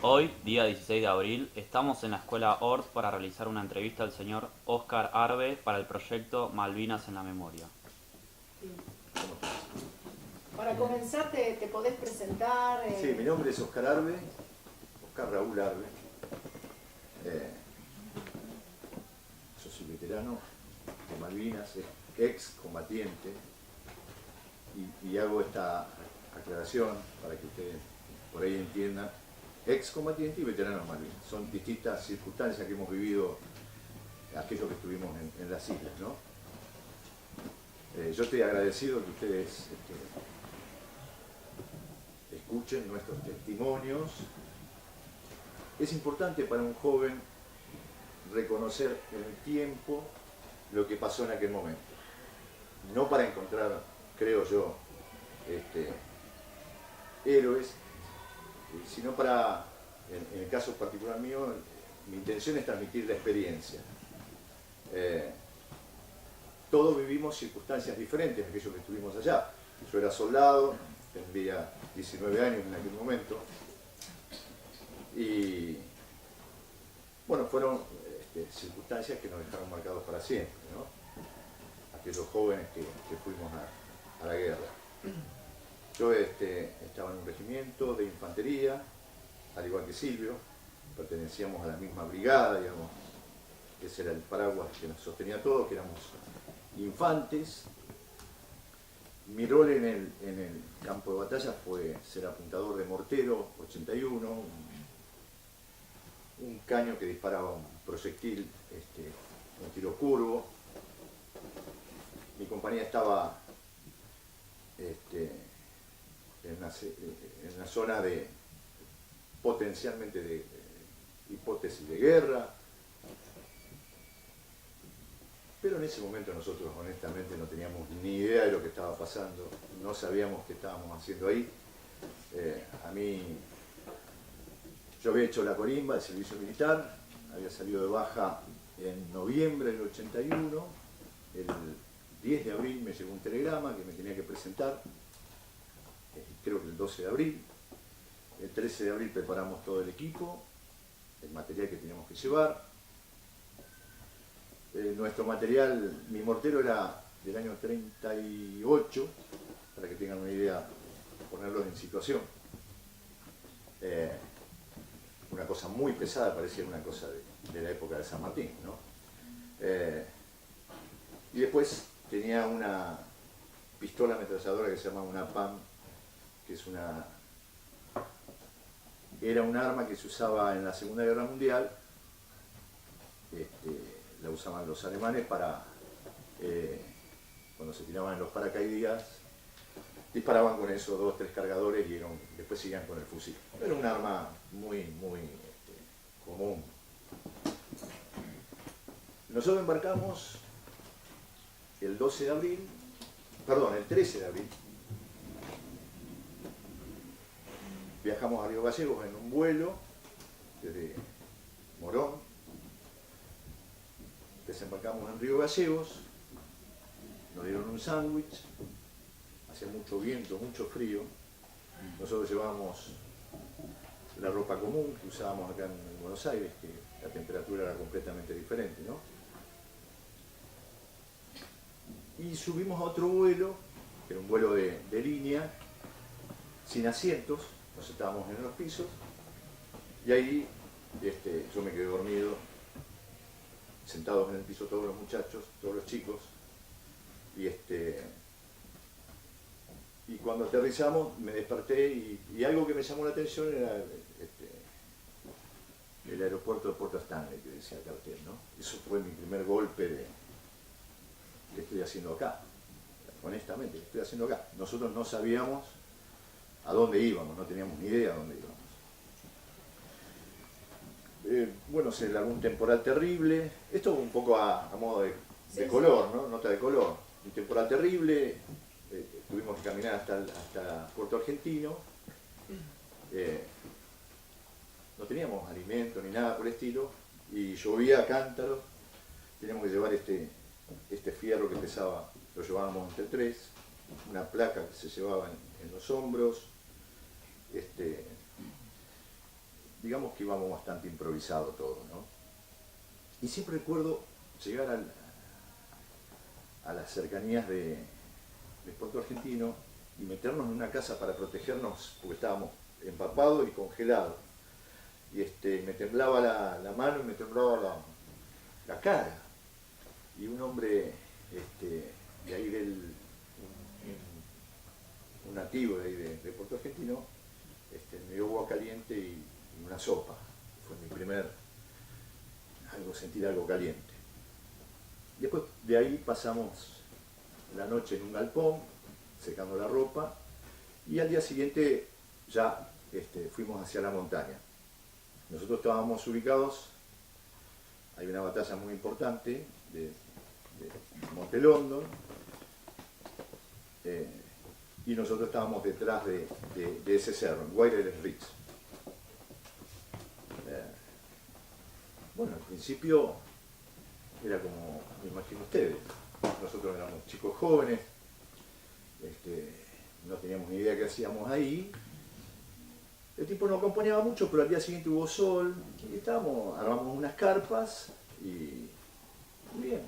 Hoy, día 16 de abril, estamos en la escuela ORT para realizar una entrevista al señor Óscar Arbe para el proyecto Malvinas en la Memoria. Bien. Para comenzar, te podés presentar. Sí, mi nombre es Óscar Arbe, Óscar Raúl Arbe. Yo soy veterano de Malvinas, ex combatiente, y hago esta aclaración para que ustedes por ahí entiendan. Ex combatiente y veterano de Malvinas. Son distintas circunstancias que hemos vivido aquellos que estuvimos en las islas, ¿no? Yo estoy agradecido que ustedes escuchen nuestros testimonios. Es importante para un joven reconocer en el tiempo lo que pasó en aquel momento. No para encontrar, creo yo, héroes, sino para, en el caso particular mío, mi intención es transmitir la experiencia. Todos vivimos circunstancias diferentes, aquellos que estuvimos allá. Yo era soldado, tendría 19 años en aquel momento, y bueno, fueron circunstancias que nos dejaron marcados para siempre, ¿no? Aquellos jóvenes que fuimos a la guerra. Yo estaba en un regimiento de infantería, al igual que Silvio, pertenecíamos a la misma brigada, digamos, ese era el paraguas que nos sostenía todo, que éramos infantes. Mi rol en el campo de batalla fue ser apuntador de mortero 81, un caño que disparaba un proyectil, un tiro curvo. Mi compañía estaba en una zona de potencialmente de hipótesis de guerra, pero en ese momento nosotros honestamente no teníamos ni idea de lo que estaba pasando, no sabíamos qué estábamos haciendo ahí. Yo había hecho la corimba de servicio militar, había salido de baja en noviembre del 81, el 10 de abril me llegó un telegrama que me tenía que presentar, creo que el 12 de abril, el 13 de abril preparamos todo el equipo, el material que teníamos que llevar. Nuestro material, mi mortero era del año 38, para que tengan una idea, ponerlos en situación. Una cosa muy pesada, parecía una cosa de la época de San Martín, ¿no? Y después tenía una pistola ametralladora que se llama una PAM, que era un arma que se usaba en la Segunda Guerra Mundial. La usaban los alemanes para, cuando se tiraban en los paracaidistas, disparaban con eso 2 o 3 cargadores y después seguían con el fusil. Era un arma muy común. Nosotros embarcamos el 12 de abril, perdón, el 13 de abril. Viajamos a Río Gallegos en un vuelo desde Morón. Desembarcamos en Río Gallegos, nos dieron un sándwich, hacía mucho viento, mucho frío. Nosotros llevábamos la ropa común que usábamos acá en Buenos Aires, que la temperatura era completamente diferente, ¿no? Y subimos a otro vuelo, que era un vuelo de línea, sin asientos, nos sentábamos en los pisos, y ahí yo me quedé dormido, sentados en el piso todos los muchachos, todos los chicos, y cuando aterrizamos me desperté y algo que me llamó la atención era el aeropuerto de Puerto Stanley, que decía el cartel, ¿no? Eso fue mi primer golpe de ¿qué estoy haciendo acá? Honestamente, ¿qué estoy haciendo acá? Nosotros no sabíamos a dónde íbamos, no teníamos ni idea a dónde íbamos. Bueno, se largó un temporal terrible, esto un poco a modo de color, ¿no? Nota de color. Un temporal terrible, tuvimos que caminar hasta Puerto Argentino, no teníamos alimento ni nada por el estilo, y llovía a cántaros, teníamos que llevar este fierro que pesaba, lo llevábamos entre 3, una placa que se llevaba en los hombros, digamos que íbamos bastante improvisado todo, ¿no? Y siempre recuerdo llegar a las cercanías de Puerto Argentino y meternos en una casa para protegernos, porque estábamos empapados y congelados. Y me temblaba la mano y me temblaba la cara. Y un hombre de ahí un nativo de ahí de Puerto Argentino, me dio agua caliente y una sopa. Fue mi primer sentir algo caliente. Después de ahí pasamos la noche en un galpón, secando la ropa, y al día siguiente ya fuimos hacia la montaña. Nosotros estábamos ubicados, hay una batalla muy importante de Monte London, y nosotros estábamos detrás de ese cerro, en Wireless Ridge. Bueno, al principio era como, me imagino ustedes, nosotros éramos chicos jóvenes, no teníamos ni idea qué hacíamos ahí. El tiempo no acompañaba mucho, pero al día siguiente hubo sol y armamos unas carpas y bien,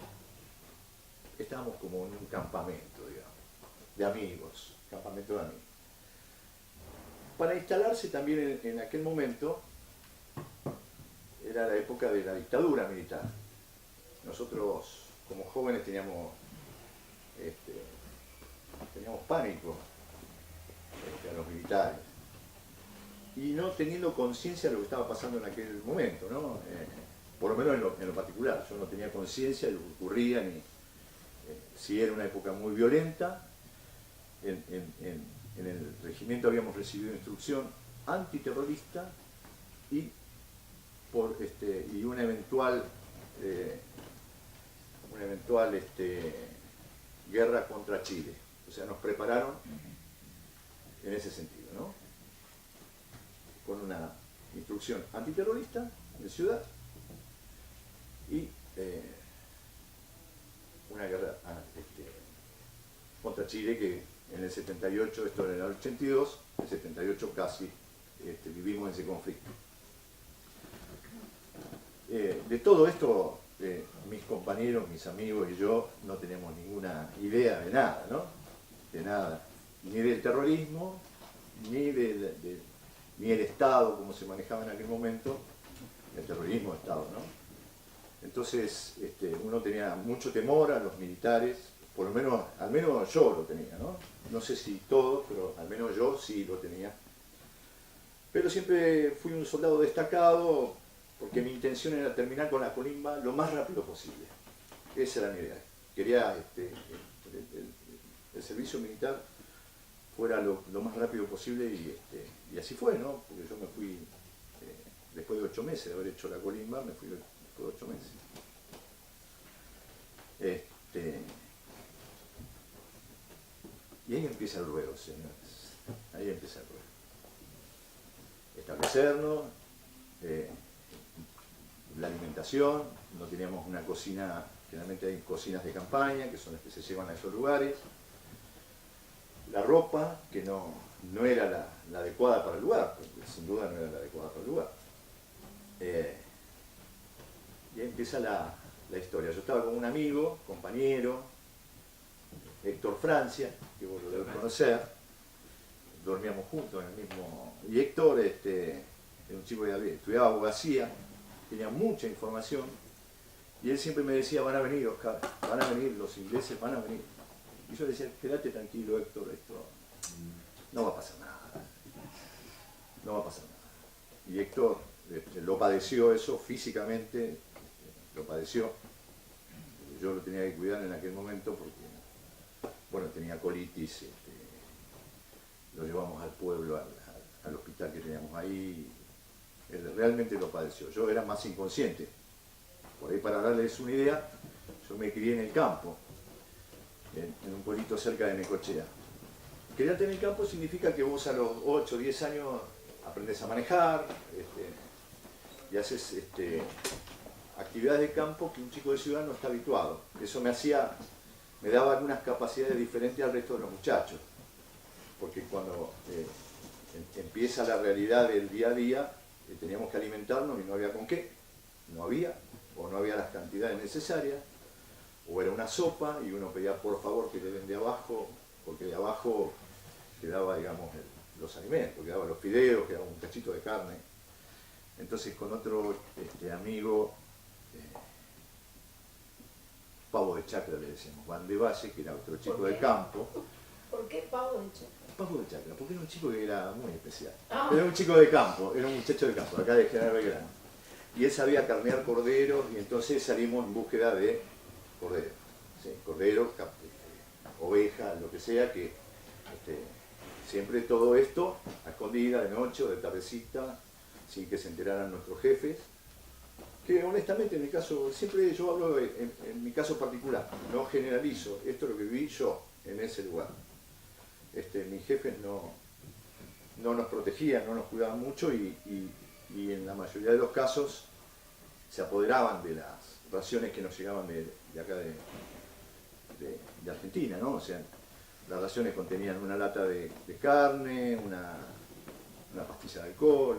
estábamos como en un campamento, digamos, de amigos, campamento de amigos. Para instalarse también en aquel momento, era la época de la dictadura militar. Nosotros, como jóvenes, teníamos pánico a los militares. Y no teniendo conciencia de lo que estaba pasando en aquel momento, ¿no? Por lo menos en lo particular. Yo no tenía conciencia de lo que ocurría, ni si era una época muy violenta. En el regimiento habíamos recibido instrucción antiterrorista y una eventual guerra contra Chile. O sea, nos prepararon en ese sentido, ¿no? Con una instrucción antiterrorista de ciudad y una guerra contra Chile que en el 78, esto era en el 82, en el 78 casi vivimos ese conflicto. De todo esto, mis compañeros, mis amigos y yo no tenemos ninguna idea de nada, ¿no? De nada, ni del terrorismo, ni el Estado, como se manejaba en aquel momento, el terrorismo de Estado, ¿no? Entonces, uno tenía mucho temor a los militares, por lo menos, al menos yo lo tenía, ¿no? No sé si todos, pero al menos yo sí lo tenía. Pero siempre fui un soldado destacado, porque mi intención era terminar con la colimba lo más rápido posible. Esa era mi idea. Quería el servicio militar fuera lo más rápido posible y así fue, ¿no? Porque yo me fui, después de 8 meses de haber hecho la colimba, me fui después de 8 meses. Y ahí empieza el ruedo, señores. Ahí empieza el ruedo. Establecernos, la alimentación, no teníamos una cocina, generalmente hay cocinas de campaña, que son las que se llevan a esos lugares. La ropa, que no era la adecuada para el lugar, porque sin duda no era la adecuada para el lugar. Y ahí empieza la historia. Yo estaba con un amigo, compañero, Héctor Francia, que vos lo debes conocer, dormíamos juntos en el mismo... Y Héctor era un chico que estudiaba abogacía, tenía mucha información, y él siempre me decía, van a venir, Oscar, van a venir, los ingleses van a venir. Y yo le decía, quédate tranquilo, Héctor, esto no va a pasar nada, no va a pasar nada. Y Héctor lo padeció eso físicamente, lo padeció. Yo lo tenía que cuidar en aquel momento porque, bueno, tenía colitis, lo llevamos al pueblo, al hospital que teníamos ahí. Él realmente lo padeció. Yo era más inconsciente. Por ahí, para darles una idea, yo me crié en el campo, en un pueblito cerca de Necochea. Criarte en el campo significa que vos a los 8 o 10 años aprendes a manejar y haces actividades de campo que un chico de ciudad no está habituado. Eso me daba algunas capacidades diferentes al resto de los muchachos, porque cuando empieza la realidad del día a día, teníamos que alimentarnos y no había con qué, no había, o no había las cantidades necesarias, o era una sopa y uno pedía por favor que le den de abajo, porque de abajo quedaba, digamos, los alimentos, quedaban los fideos, quedaba un cachito de carne. Entonces con otro amigo, Pavo de Chacra le decíamos, Van de Valle, que era otro chico de campo. ¿Por qué Pavo de Chacra? Pavo de Chacra, porque era un chico que era muy especial. Ah. Era un chico de campo, era un muchacho de campo, acá de General Belgrano. Y él sabía carnear corderos y entonces salimos en búsqueda de cordero. ¿Sí? Cordero, oveja, lo que sea, que siempre todo esto a escondida, de noche o de tardecita, sin que se enteraran nuestros jefes. Que honestamente en mi caso, siempre yo hablo en mi caso particular, no generalizo, esto es lo que viví yo en ese lugar. Mis jefes no nos protegían, no nos cuidaban mucho y en la mayoría de los casos se apoderaban de las raciones que nos llegaban de acá de Argentina, ¿no? O sea, las raciones contenían una lata de carne, una pastilla de alcohol,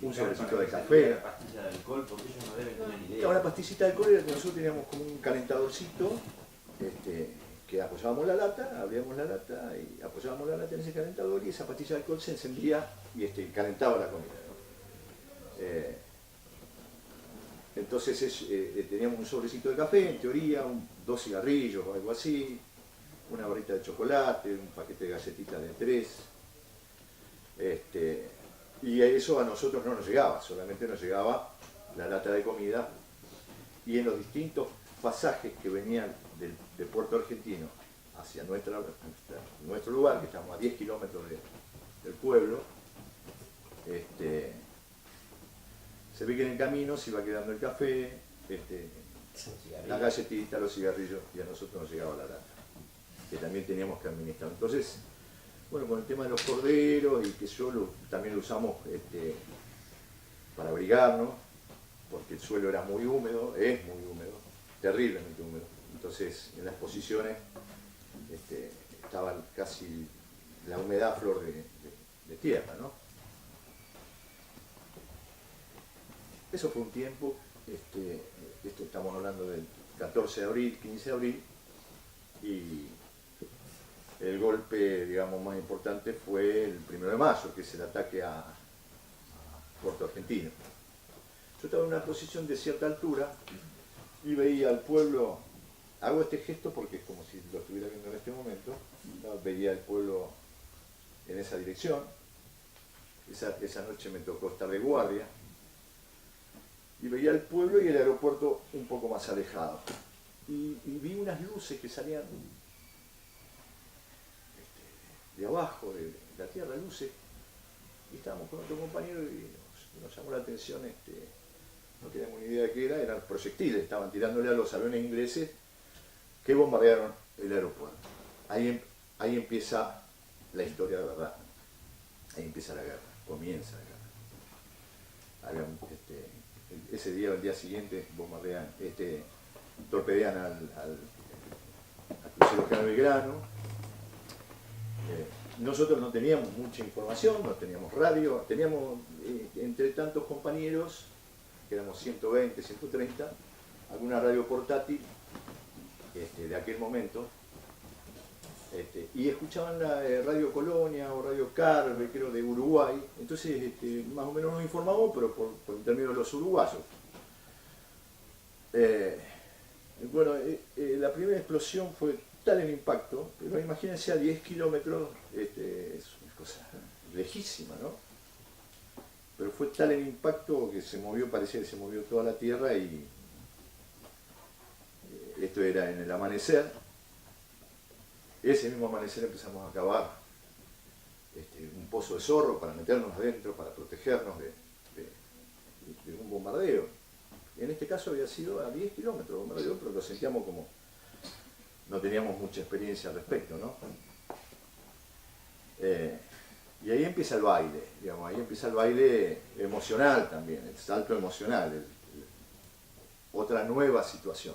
un sobrecito de café. La pastilla de alcohol, porque ellos no deben tener idea. Una pastillita de alcohol era que nosotros teníamos como un calentadorcito que apoyábamos la lata, abríamos la lata y apoyábamos la lata en ese calentador y esa pastilla de alcohol se encendía y calentaba la comida, ¿no? Entonces teníamos un sobrecito de café, en teoría, 2 cigarrillos o algo así, una barrita de chocolate, un paquete de galletitas de 3. Y eso a nosotros no nos llegaba, solamente nos llegaba la lata de comida y en los distintos pasajes que venían de Puerto Argentino hacia nuestro lugar, que estamos a 10 kilómetros del pueblo, se ve que en el camino se iba quedando el café, las galletitas, los cigarrillos, y a nosotros nos llegaba la lata, que también teníamos que administrar. Entonces, bueno, con el tema de los corderos y que también lo usamos para abrigarnos, porque el suelo era muy húmedo, es muy húmedo, terriblemente húmedo. Entonces, en las posiciones estaba casi la humedad a flor de tierra, ¿no? Eso fue un tiempo, esto estamos hablando del 14 de abril, 15 de abril, y el golpe, digamos, más importante fue el 1 de mayo, que es el ataque a Puerto Argentino. Yo estaba en una posición de cierta altura y veía al pueblo, hago este gesto porque es como si lo estuviera viendo en este momento, ¿no? Veía al pueblo en esa dirección. Esa noche me tocó estar de guardia y veía el pueblo y el aeropuerto un poco más alejado. Y vi unas luces que salían de abajo, de la tierra, luces, y estábamos con otro compañero y nos llamó la atención, no teníamos ni idea de qué era, eran proyectiles, estaban tirándole a los aviones ingleses que bombardearon el aeropuerto. Ahí empieza la historia de verdad, ahí empieza la guerra, comienza la guerra. Ese día o el día siguiente bombardean, torpedean al crucero General Belgrano. Nosotros no teníamos mucha información, no teníamos radio, teníamos entre tantos compañeros, que éramos 120, 130, alguna radio portátil de aquel momento, y escuchaban la Radio Colonia o Radio Carve, creo, de Uruguay. Entonces más o menos nos informamos, pero por intermedio de los uruguayos. Bueno, la primera explosión fue tal el impacto, pero imagínense a 10 kilómetros, es una cosa lejísima, ¿no? Pero fue tal el impacto que se movió, parecía que se movió toda la tierra y esto era en el amanecer. Ese mismo amanecer empezamos a cavar un pozo de zorro para meternos adentro, para protegernos de un bombardeo. En este caso había sido a 10 kilómetros de bombardeo, pero lo sentíamos como no teníamos mucha experiencia al respecto, ¿no? Y ahí empieza el baile, digamos, ahí empieza el baile emocional también, el salto emocional, otra nueva situación.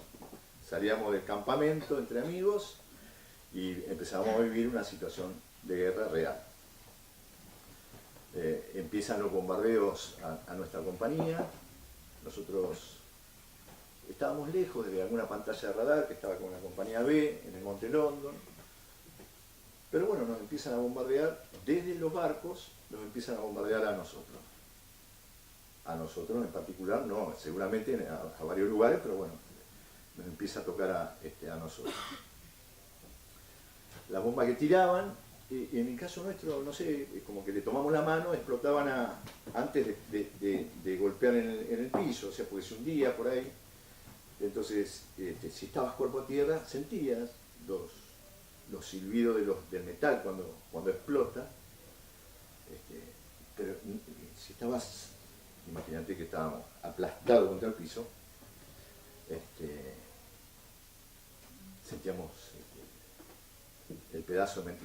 Salíamos del campamento entre amigos y empezamos a vivir una situación de guerra real. Empiezan los bombardeos a nuestra compañía. Nosotros estábamos lejos de alguna pantalla de radar que estaba con la compañía B en el Monte London, pero bueno, nos empiezan a bombardear desde los barcos, nos empiezan a bombardear a nosotros en particular, no, seguramente a varios lugares, pero bueno, nos empieza a tocar a nosotros. Las bombas que tiraban, en el caso nuestro, no sé, como que le tomamos la mano, explotaban antes de golpear en el piso, o sea, porque se hundía por ahí. Entonces, si estabas cuerpo a tierra, sentías los silbidos del metal cuando explota. Pero si estabas, imagínate que estábamos aplastados contra el piso, sentíamos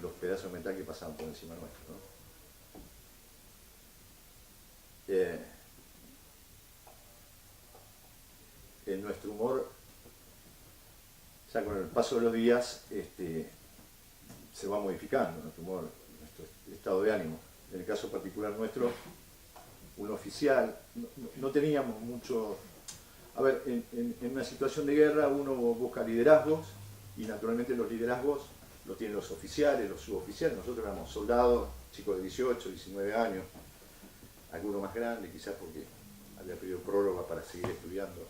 los pedazos de metal que pasaban por encima nuestro, ¿no? En nuestro humor, ya con el paso de los días, se va modificando nuestro humor, nuestro estado de ánimo. En el caso particular nuestro, un oficial, no teníamos mucho... A ver, en una situación de guerra uno busca liderazgos, y naturalmente los liderazgos los tienen los oficiales, los suboficiales. Nosotros éramos soldados, chicos de 18, 19 años, algunos más grandes, quizás porque había pedido prórroga para seguir estudiando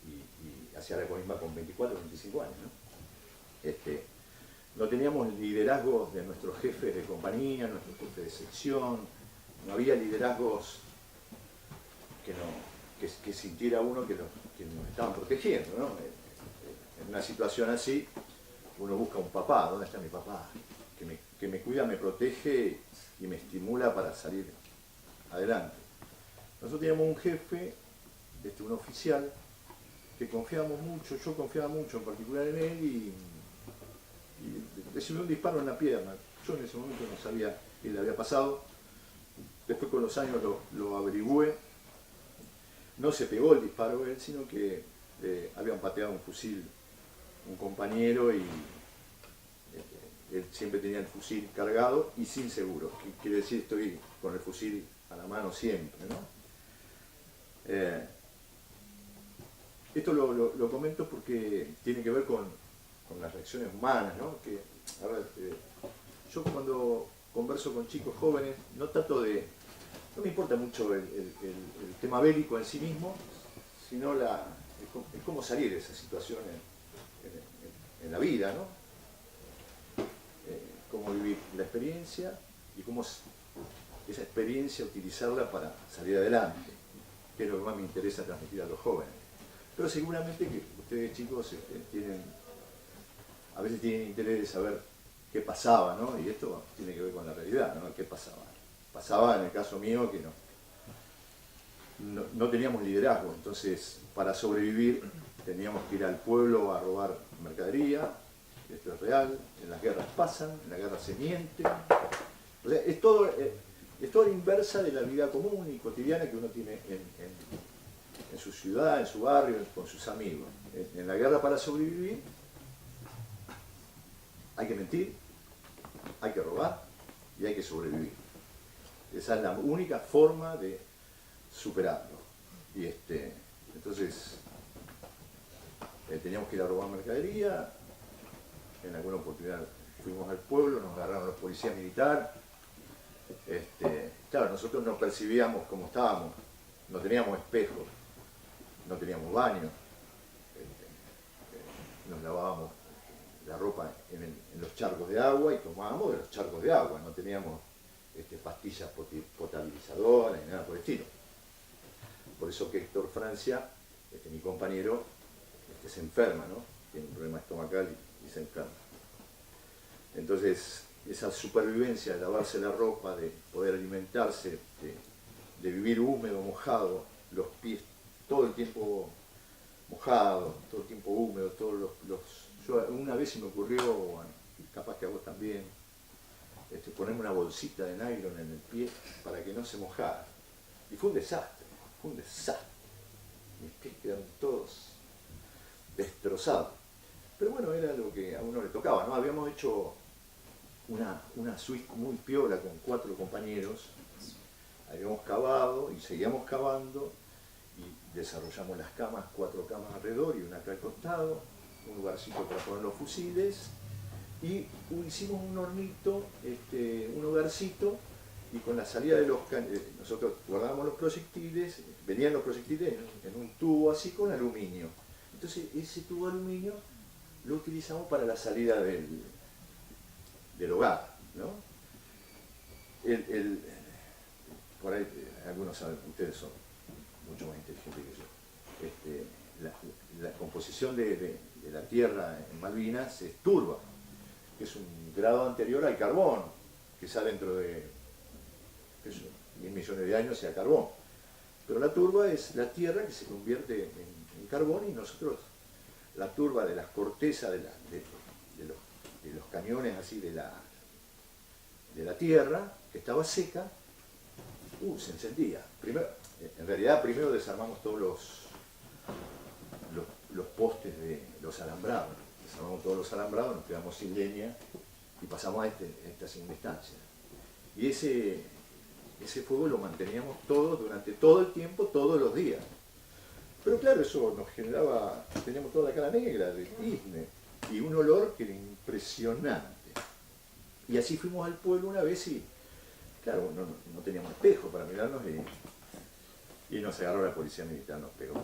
y hacia la comisma con 24, 25 años, ¿no? No teníamos liderazgos de nuestros jefes de compañía, nuestros jefes de sección, no había liderazgos que sintiera uno que nos estaban protegiendo, ¿no? En una situación así, uno busca un papá. ¿Dónde está mi papá? Que me cuida, me protege y me estimula para salir adelante. Nosotros teníamos un jefe, un oficial, que confiábamos mucho, yo confiaba mucho en particular en él, y recibió un disparo en la pierna. Yo en ese momento no sabía qué le había pasado. Después con los años lo averigüé. No se pegó el disparo él, sino que habían pateado un fusil un compañero, y él siempre tenía el fusil cargado y sin seguro. Quiere decir, estoy con el fusil a la mano siempre, ¿no? Esto lo comento porque tiene que ver con las reacciones humanas, ¿no? A ver, yo cuando converso con chicos jóvenes, no me importa mucho el tema bélico en sí mismo, sino es cómo salir de esa situación en la vida, ¿no? Cómo vivir la experiencia y cómo esa experiencia utilizarla para salir adelante, que es lo que más me interesa transmitir a los jóvenes. Pero seguramente que ustedes, chicos, a veces tienen interés de saber qué pasaba, ¿no? Y esto tiene que ver con la realidad, ¿no? ¿Qué pasaba? Pasaba, en el caso mío, que no teníamos liderazgo. Entonces, para sobrevivir teníamos que ir al pueblo a robar mercadería. Esto es real. En las guerras pasan, en la guerra se miente. O sea, es todo la inversa de la vida común y cotidiana que uno tiene en su ciudad, en su barrio, con sus amigos. En la guerra, para sobrevivir, hay que mentir, hay que robar y hay que sobrevivir. Esa es la única forma de superarlo. Y entonces teníamos que ir a robar mercadería. En alguna oportunidad fuimos al pueblo, nos agarraron los policías militares. Claro, nosotros nos percibíamos como estábamos, no teníamos espejos, no teníamos baño, nos lavábamos la ropa en los charcos de agua y tomábamos de los charcos de agua, no teníamos pastillas potabilizadoras ni nada por el estilo. Por eso que Héctor Francia, mi compañero, se enferma, ¿no? Tiene un problema estomacal y se enferma. Entonces, esa supervivencia de lavarse la ropa, de poder alimentarse, de vivir húmedo, mojado, los pies todo el tiempo mojados, todo el tiempo húmedo, yo una vez se me ocurrió, bueno, capaz que a vos también, ponerme una bolsita de nylon en el pie para que no se mojara. Y fue un desastre. Mis pies quedaron todos destrozados. Pero bueno, era lo que a uno le tocaba, ¿no? Habíamos hecho una suite muy piola con 4 compañeros, habíamos cavado y seguíamos cavando y desarrollamos las camas, 4 camas alrededor y una acá al costado, un lugarcito para poner los fusiles y hicimos un hornito, un hogarcito y con la salida de los nosotros guardábamos los proyectiles, venían los proyectiles en un tubo así con aluminio. Entonces ese tubo de aluminio lo utilizamos para la salida del hogar, ¿no? Por ahí algunos saben, ustedes son mucho más inteligentes que yo. La composición de la tierra en Malvinas es turba, que es un grado anterior al carbón, quizá dentro de 1000 millones de años sea carbón. Pero la turba es la tierra que se convierte en carbón y nosotros, la turba de las cortezas de los cañones así de la tierra, que estaba seca, se encendía. En realidad primero desarmamos todos los postes de los alambrados. Desarmamos todos los alambrados, nos quedamos sin leña y pasamos a esta segunda instancia. Y ese fuego lo manteníamos durante todo el tiempo, todos los días. Pero claro, eso nos generaba, teníamos toda la cara negra de tizne y un olor que era impresionante. Y así fuimos al pueblo una vez y, claro, no teníamos espejo para mirarnos y nos agarró la policía militar, nos pegó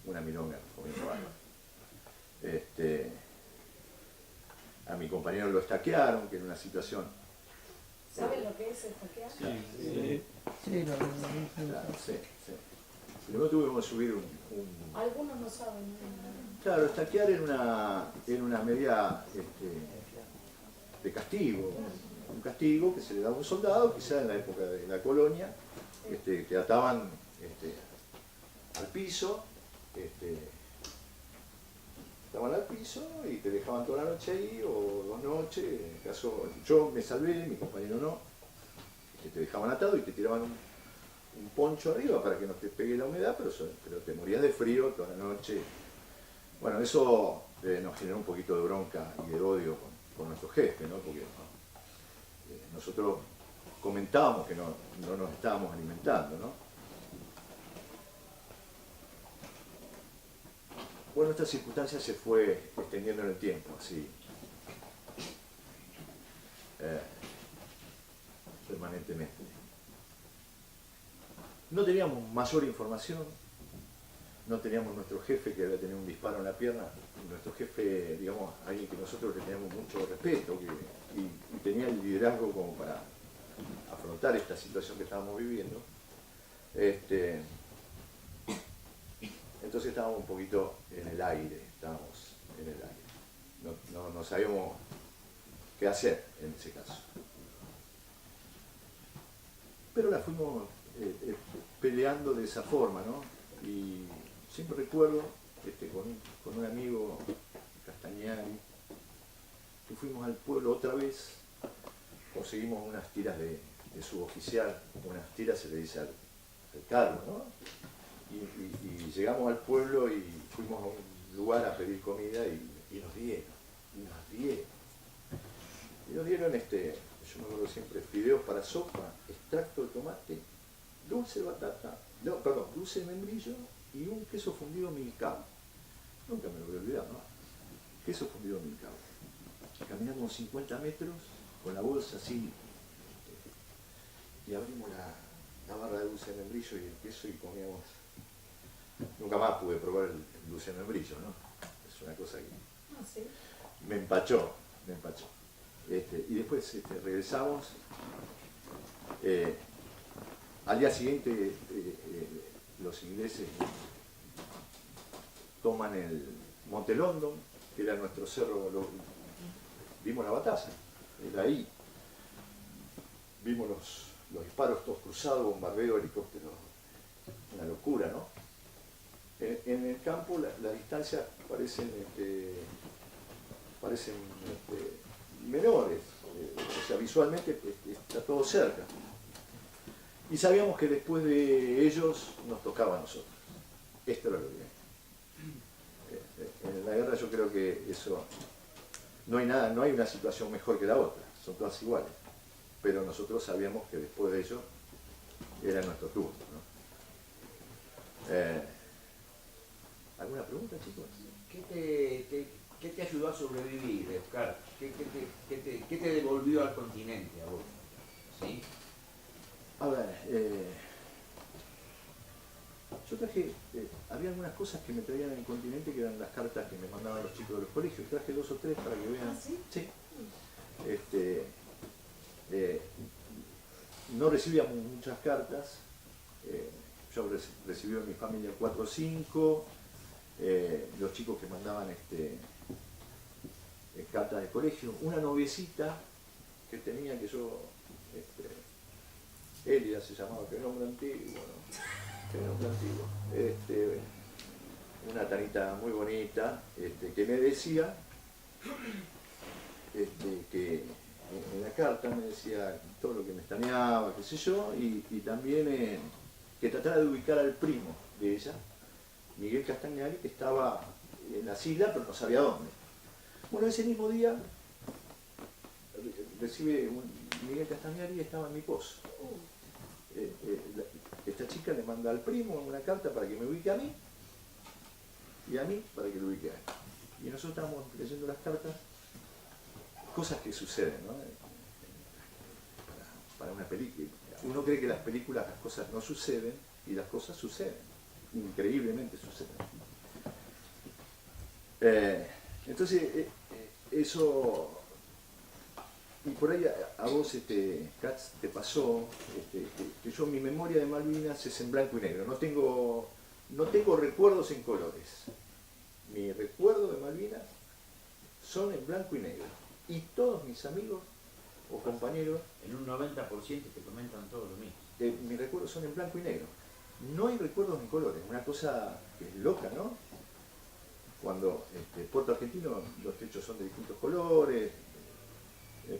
una milonga, comiendo algo. A mi compañero lo estaquearon, que era una situación. ¿Saben lo que es estaquear? Sí. Sí, Claro, sí. Primero tuvimos que subir Algunos no saben. Claro, estaquear era una medida de castigo. Un castigo que se le daba a un soldado, quizá en la época de la colonia, que ataban al piso, y te dejaban toda la noche ahí, o 2 noches, en el caso, yo me salvé, mi compañero no, te dejaban atado y te tiraban un poncho arriba para que no te pegue la humedad, pero te morías de frío toda la noche. Bueno, eso nos generó un poquito de bronca y de odio con nuestro jefe, ¿no? Porque nosotros comentábamos que no nos estábamos alimentando, ¿no? Bueno, esta circunstancia se fue extendiendo en el tiempo, así, permanentemente. No teníamos mayor información, no teníamos nuestro jefe que había tenido un disparo en la pierna, nuestro jefe, digamos, alguien que nosotros le teníamos mucho respeto y tenía el liderazgo como para afrontar esta situación que estábamos viviendo. Entonces estábamos un poquito en el aire, no sabíamos qué hacer en ese caso. Pero la fuimos peleando de esa forma, ¿no? Y siempre recuerdo con un amigo, Castañari, que fuimos al pueblo otra vez, conseguimos unas tiras de suboficial, unas tiras se le dice al cargo, ¿no? Y llegamos al pueblo y fuimos a un lugar a pedir comida y nos dieron yo me acuerdo siempre, fideos para sopa, extracto de tomate, dulce de batata, dulce de membrillo y un queso fundido milcao. Nunca me lo voy a olvidar, ¿no? Queso fundido milcao. Caminamos 50 metros con la bolsa así y abrimos la barra de dulce de membrillo y el queso y comíamos. Nunca más pude probar el dulce de membrillo, ¿no? Es una cosa que ¿Sí? me empachó. Y después regresamos. Al día siguiente los ingleses toman el Monte London, que era nuestro cerro, vimos la batalla, era ahí. Vimos los disparos todos cruzados, bombardeo, helicóptero, una locura, ¿no? En el campo las distancias parecen menores, o sea, visualmente está todo cerca. Y sabíamos que después de ellos nos tocaba a nosotros. Esto era lo que en el la guerra yo creo que eso, no hay nada, no hay una situación mejor que la otra, son todas iguales. Pero nosotros sabíamos que después de ello era nuestro turno, ¿no? ¿Alguna pregunta, chicos? ¿Qué te ayudó a sobrevivir, Oscar? ¿Qué te devolvió al continente a vos? ¿Sí? A ver, yo traje, había algunas cosas que me traían en el continente que eran las cartas que me mandaban los chicos de los colegios. Traje 2 o 3 para que vean. ¿Ah, sí? Sí. No recibíamos muchas cartas. Yo recibí en mi familia 4 o 5. Los chicos que mandaban cartas de colegio. Una noviecita que tenía que yo... Elida se llamaba, que nombre antiguo, ¿no? Que nombre antiguo. Una tanita muy bonita, que me decía que en la carta me decía todo lo que me extrañaba, qué sé yo, y también que tratara de ubicar al primo de ella, Miguel Castagnari, que estaba en las islas, pero no sabía dónde. Bueno, ese mismo día recibe Miguel Castagnari y estaba en mi pozo. Esta chica le manda al primo una carta para que me ubique a mí, y a mí para que lo ubique a él. Y nosotros estábamos leyendo las cartas, cosas que suceden, ¿no? Para una película. Uno cree que las películas las cosas no suceden, y las cosas suceden, increíblemente suceden. Entonces, eso... Y por ahí a vos, Katz, te pasó que yo, mi memoria de Malvinas es en blanco y negro. No tengo recuerdos en colores. Mi recuerdo de Malvinas son en blanco y negro. Y todos mis amigos o compañeros... En un 90% te comentan todo lo mismo. Mis recuerdos son en blanco y negro. No hay recuerdos en colores. Una cosa que es loca, ¿no? Cuando Puerto Argentino, los techos son de distintos colores...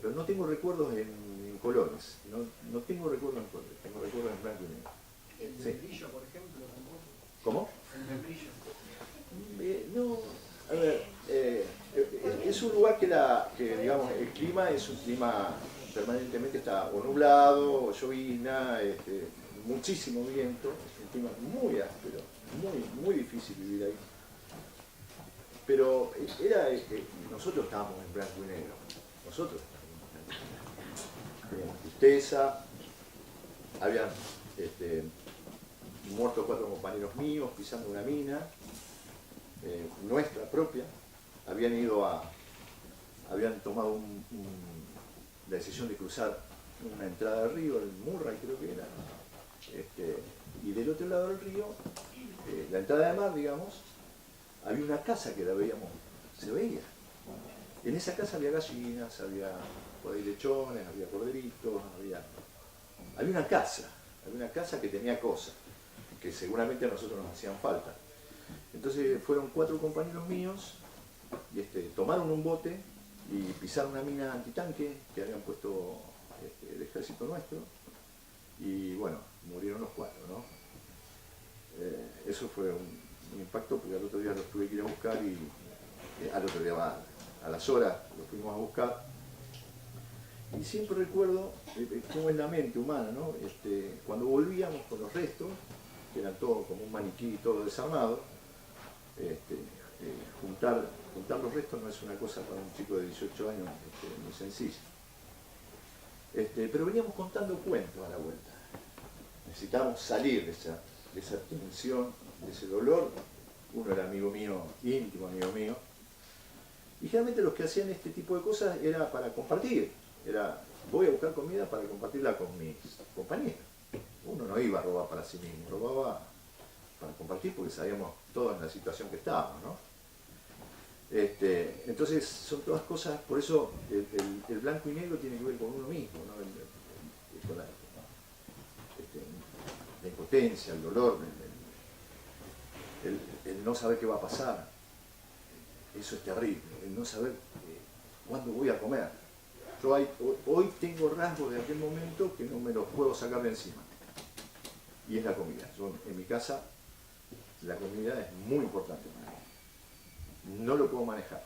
pero no tengo recuerdos en colores, no tengo recuerdos en colores, tengo recuerdos en blanco y negro. ¿El membrillo, por ejemplo, tampoco? ¿Cómo? El membrillo. No, a ver, es un lugar que, digamos, el clima es un clima permanentemente está o nublado, o llovizna, muchísimo viento, es un clima muy áspero, muy difícil vivir ahí. Pero nosotros estábamos en blanco y negro, nosotros. Tristeza, habían muerto 4 compañeros míos pisando una mina, nuestra propia, habían tomado la decisión de cruzar una entrada del río, el Murray creo que era, y del otro lado del río, la entrada de mar, digamos, había una casa que la veíamos, se veía. En esa casa había gallinas, había por ahí lechones, había corderitos, había una casa que tenía cosas, que seguramente a nosotros nos hacían falta. Entonces fueron 4 compañeros míos, y tomaron un bote y pisaron una mina antitanque que habían puesto el ejército nuestro, y bueno, murieron los 4, ¿no? Eso fue un impacto, porque al otro día los tuve que ir a buscar, y al otro día a las horas los fuimos a buscar. Y siempre recuerdo cómo es la mente humana, ¿no? Cuando volvíamos con los restos, que eran todo como un maniquí, todo desarmado, juntar los restos no es una cosa para un chico de 18 años muy sencilla. Pero veníamos contando cuentos a la vuelta. Necesitábamos salir de esa tensión, de ese dolor. Uno era amigo mío, íntimo amigo mío. Y generalmente los que hacían este tipo de cosas era para compartir. Voy a buscar comida para compartirla con mis compañeros. Uno no iba a robar para sí mismo, robaba para compartir porque sabíamos todos en la situación que estábamos, ¿no? Entonces son todas cosas, por eso el blanco y negro tiene que ver con uno mismo, ¿no? Con la impotencia, el dolor, el no saber qué va a pasar. Eso es terrible, el no saber cuándo voy a comer. Yo hoy tengo rasgos de aquel momento que no me los puedo sacar de encima. Y es la comida. En mi casa la comida es muy importante para mí. no lo puedo manejar.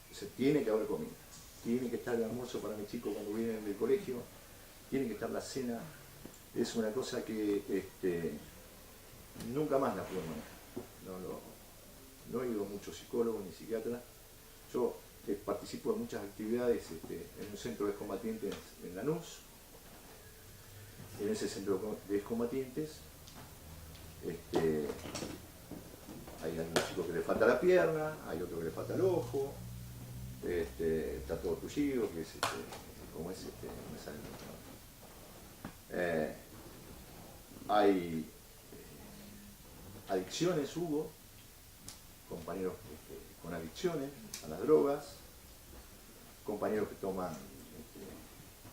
Entonces, tiene que haber comida. Tiene que estar el almuerzo para mis chicos cuando vienen del colegio. Tiene que estar la cena. Es una cosa que nunca más la puedo manejar. No he ido a muchos psicólogos ni psiquiatras. Yo participo de muchas actividades en un centro de excombatientes en Lanús. En ese centro de excombatientes hay algunos chicos que le falta la pierna, hay otro que le falta el ojo, está todo tullido, que es ¿cómo es? No me sale el nombre. Hay adicciones, hubo compañeros con adicciones a las drogas, compañeros que toman,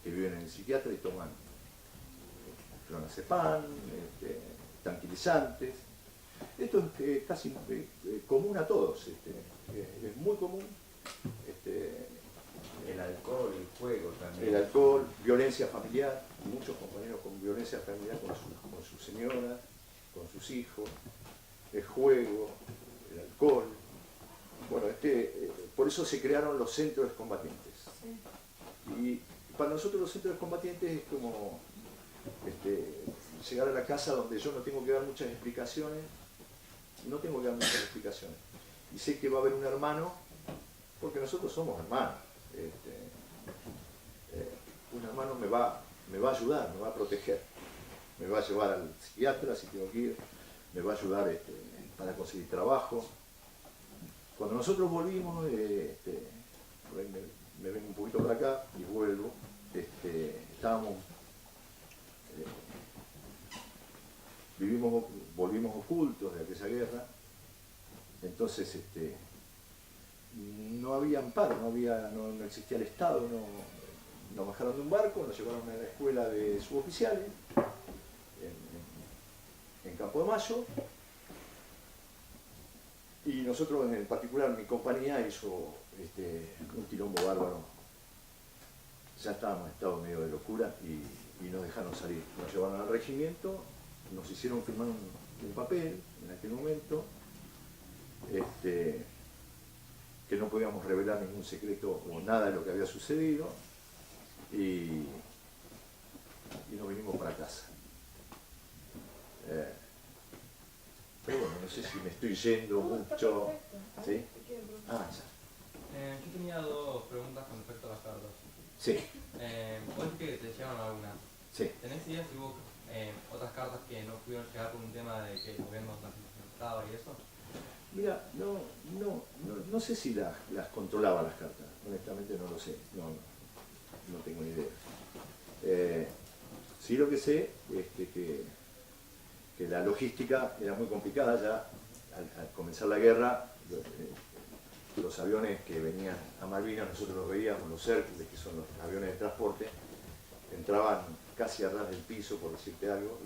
que viven en el psiquiatra y toman clonazepam, tranquilizantes. Esto es casi común a todos, es muy común. El alcohol, el juego también. El alcohol, violencia familiar, muchos compañeros con violencia familiar con su señora, con sus hijos, el juego, el alcohol. Bueno, por eso se crearon los centros de combatientes. Sí. Y para nosotros los centros de combatientes es como llegar a la casa donde yo no tengo que dar muchas explicaciones, y sé que va a haber un hermano, porque nosotros somos hermanos. Un hermano me va a ayudar, me va a proteger, me va a llevar al psiquiatra si tengo que ir, me va a ayudar para conseguir trabajo. Cuando nosotros volvimos, por ahí me vengo un poquito para acá y vuelvo, volvimos ocultos de aquella guerra, entonces no había amparo, no existía el Estado, nos bajaron de un barco, nos llevaron a la escuela de suboficiales en Campo de Mayo, y nosotros, en particular mi compañía, hizo un quilombo bárbaro. Ya estábamos en estado medio de locura y nos dejaron salir. Nos llevaron al regimiento, nos hicieron firmar un papel en aquel momento, que no podíamos revelar ningún secreto o nada de lo que había sucedido, y nos vinimos para casa. Pero bueno, no sé si me estoy yendo No, está mucho. perfecto. A ¿Sí? ver, te quiero preguntar. Ah, ya. Yo tenía dos preguntas con respecto a las cartas. Sí, Vos dijiste que te llegaron algunas. sí. ¿Tenés ideas si hubo otras cartas que no pudieron llegar por un tema de que el gobierno las necesitaba y eso? Mira, no sé si las controlaba las cartas, honestamente no lo sé, no tengo ni idea. Sí, lo que sé es que la logística era muy complicada ya al comenzar la guerra. Los aviones que venían a Malvinas, nosotros los veíamos, los Hércules, que son los aviones de transporte, entraban casi a ras del piso, por decirte algo,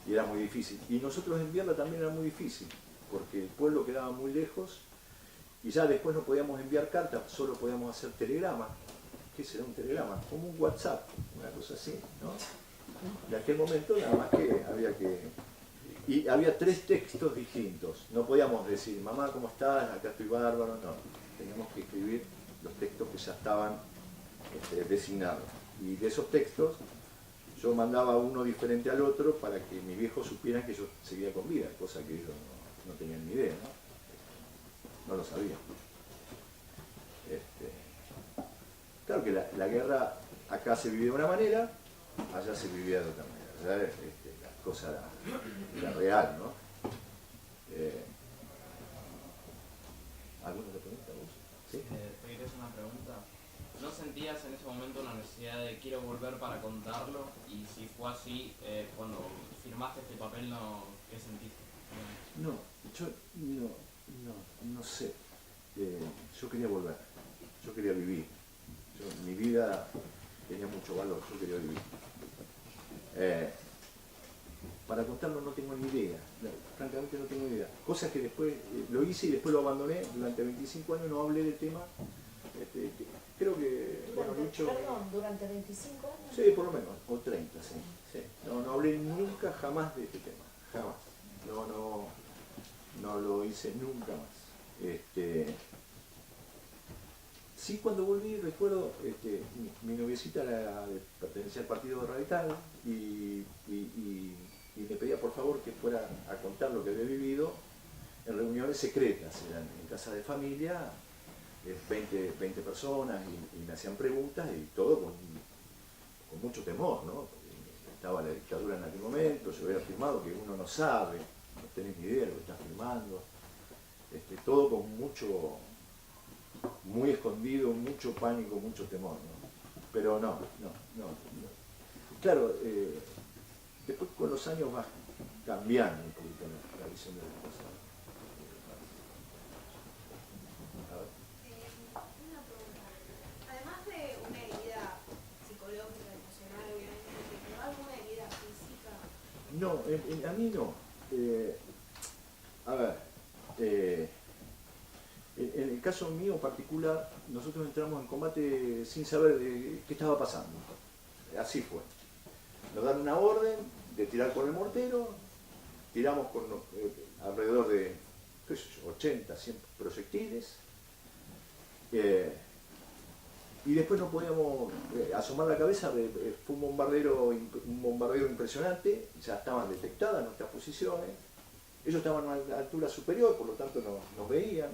y era muy difícil. Y nosotros enviarla también era muy difícil, porque el pueblo quedaba muy lejos, y ya después no podíamos enviar cartas, solo podíamos hacer telegramas. ¿Qué será un telegrama? Como un WhatsApp, una cosa así, ¿no? En aquel momento nada más que había que... Y había 3 textos distintos. No podíamos decir, mamá, ¿cómo estás? Acá estoy bárbaro. No, teníamos que escribir los textos que ya estaban designados. Y de esos textos yo mandaba uno diferente al otro para que mis viejos supieran que yo seguía con vida, cosa que ellos no tenían ni idea, ¿no? No lo sabían. Claro que la guerra acá se vivía de una manera, allá se vivía de otra manera. Allá la cosa era real, ¿no? ¿Alguna otra pregunta vos? ¿Sí? Te quería hacer una pregunta. ¿No sentías en ese momento una necesidad de quiero volver para contarlo? Y si fue así, cuando firmaste este papel, ¿qué sentiste? No, yo no sé. Yo quería volver, yo quería vivir. Mi vida tenía mucho valor, yo quería vivir. Para contarlo no tengo ni idea, francamente no tengo ni idea. Cosas que después lo hice y después lo abandoné. Durante 25 años no hablé del tema. Creo que, bueno, Lucho... Perdón, ¿durante 25 años? Sí, por lo menos, o 30, sí. No hablé nunca jamás de este tema, jamás. No lo hice nunca más. Sí, cuando volví, recuerdo, mi noviecita pertenecía al Partido Radical y me pedía por favor que fuera a contar lo que había vivido en reuniones secretas, eran en casa de familia, 20 personas y me hacían preguntas y todo con mucho temor, ¿no? Porque estaba la dictadura en aquel momento, yo había afirmado que uno no sabe, no tenés ni idea de lo que está firmando, todo con mucho, muy escondido, mucho pánico, mucho temor, ¿no? Pero no. Claro, después con los años va cambiando un poquito la visión de las cosas. A ver. Una pregunta. Además de una herida psicológica, emocional, obviamente, ¿te quedó alguna herida física? No, a mí no. A ver, en el caso mío particular, nosotros entramos en combate sin saber qué estaba pasando. Así fue. Nos dan una orden de tirar con el mortero, tiramos con alrededor de 80, 100 proyectiles, y después no podíamos asomar la cabeza, fue un bombardeo impresionante, ya estaban detectadas nuestras posiciones, ellos estaban a una altura superior, por lo tanto nos veían,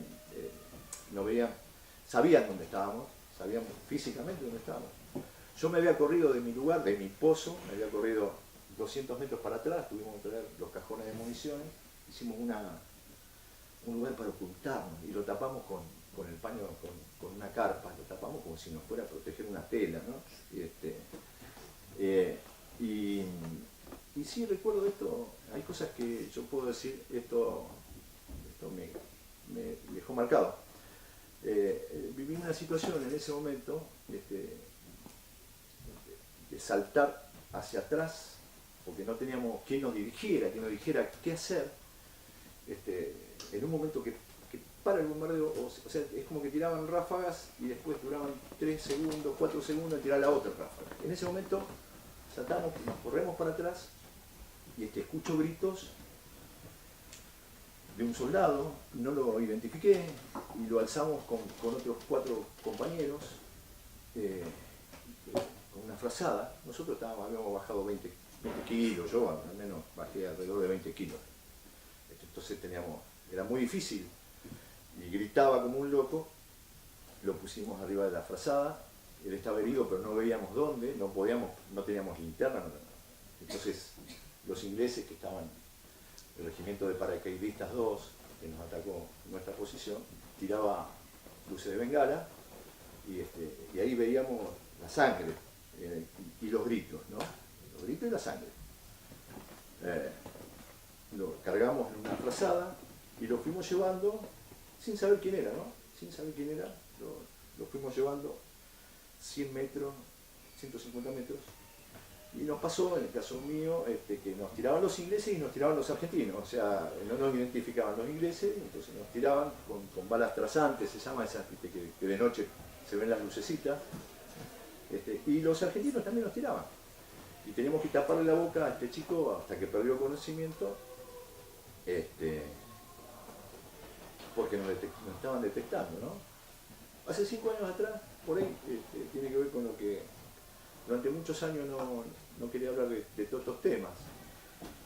sabían dónde estábamos, sabían físicamente dónde estábamos. Yo me había corrido de mi lugar, de mi pozo, me había corrido 200 metros para atrás, tuvimos que traer los cajones de municiones, hicimos un lugar para ocultarnos y lo tapamos con el paño, con una carpa, lo tapamos como si nos fuera a proteger una tela, ¿no? Y sí, recuerdo esto, hay cosas que yo puedo decir, esto me dejó marcado. Viví una situación en ese momento de saltar hacia atrás, porque no teníamos quien nos dijera qué hacer, en un momento que para el bombardeo, o sea, es como que tiraban ráfagas y después duraban 3 segundos, 4 segundos y tirar la otra ráfaga. En ese momento saltamos, nos corremos para atrás y escucho gritos de un soldado, no lo identifiqué y lo alzamos con otros 4 compañeros con una frazada. Nosotros habíamos bajado 20 kilos, yo al menos bajé alrededor de 20 kilos. Entonces era muy difícil y gritaba como un loco, lo pusimos arriba de la frazada, él estaba herido pero no veíamos dónde, no teníamos linterna, entonces los ingleses que estaban, el regimiento de paracaidistas 2, que nos atacó en nuestra posición, tiraba luces de bengala y ahí veíamos la sangre y los gritos, ¿no? Los gritos y la sangre. Lo cargamos en una frazada y lo fuimos llevando sin saber quién era, ¿no? Sin saber quién era, lo fuimos llevando 100 metros, 150 metros, y nos pasó, en el caso mío, que nos tiraban los ingleses y nos tiraban los argentinos, o sea, no nos identificaban los ingleses, entonces nos tiraban con balas trazantes, se llama esas, que de noche se ven las lucecitas, y los argentinos también nos tiraban. Y teníamos que taparle la boca a este chico hasta que perdió conocimiento, porque nos estaban detectando, ¿no? Hace 5 años atrás, por ahí, tiene que ver con lo que durante muchos años no quería hablar de todos estos temas.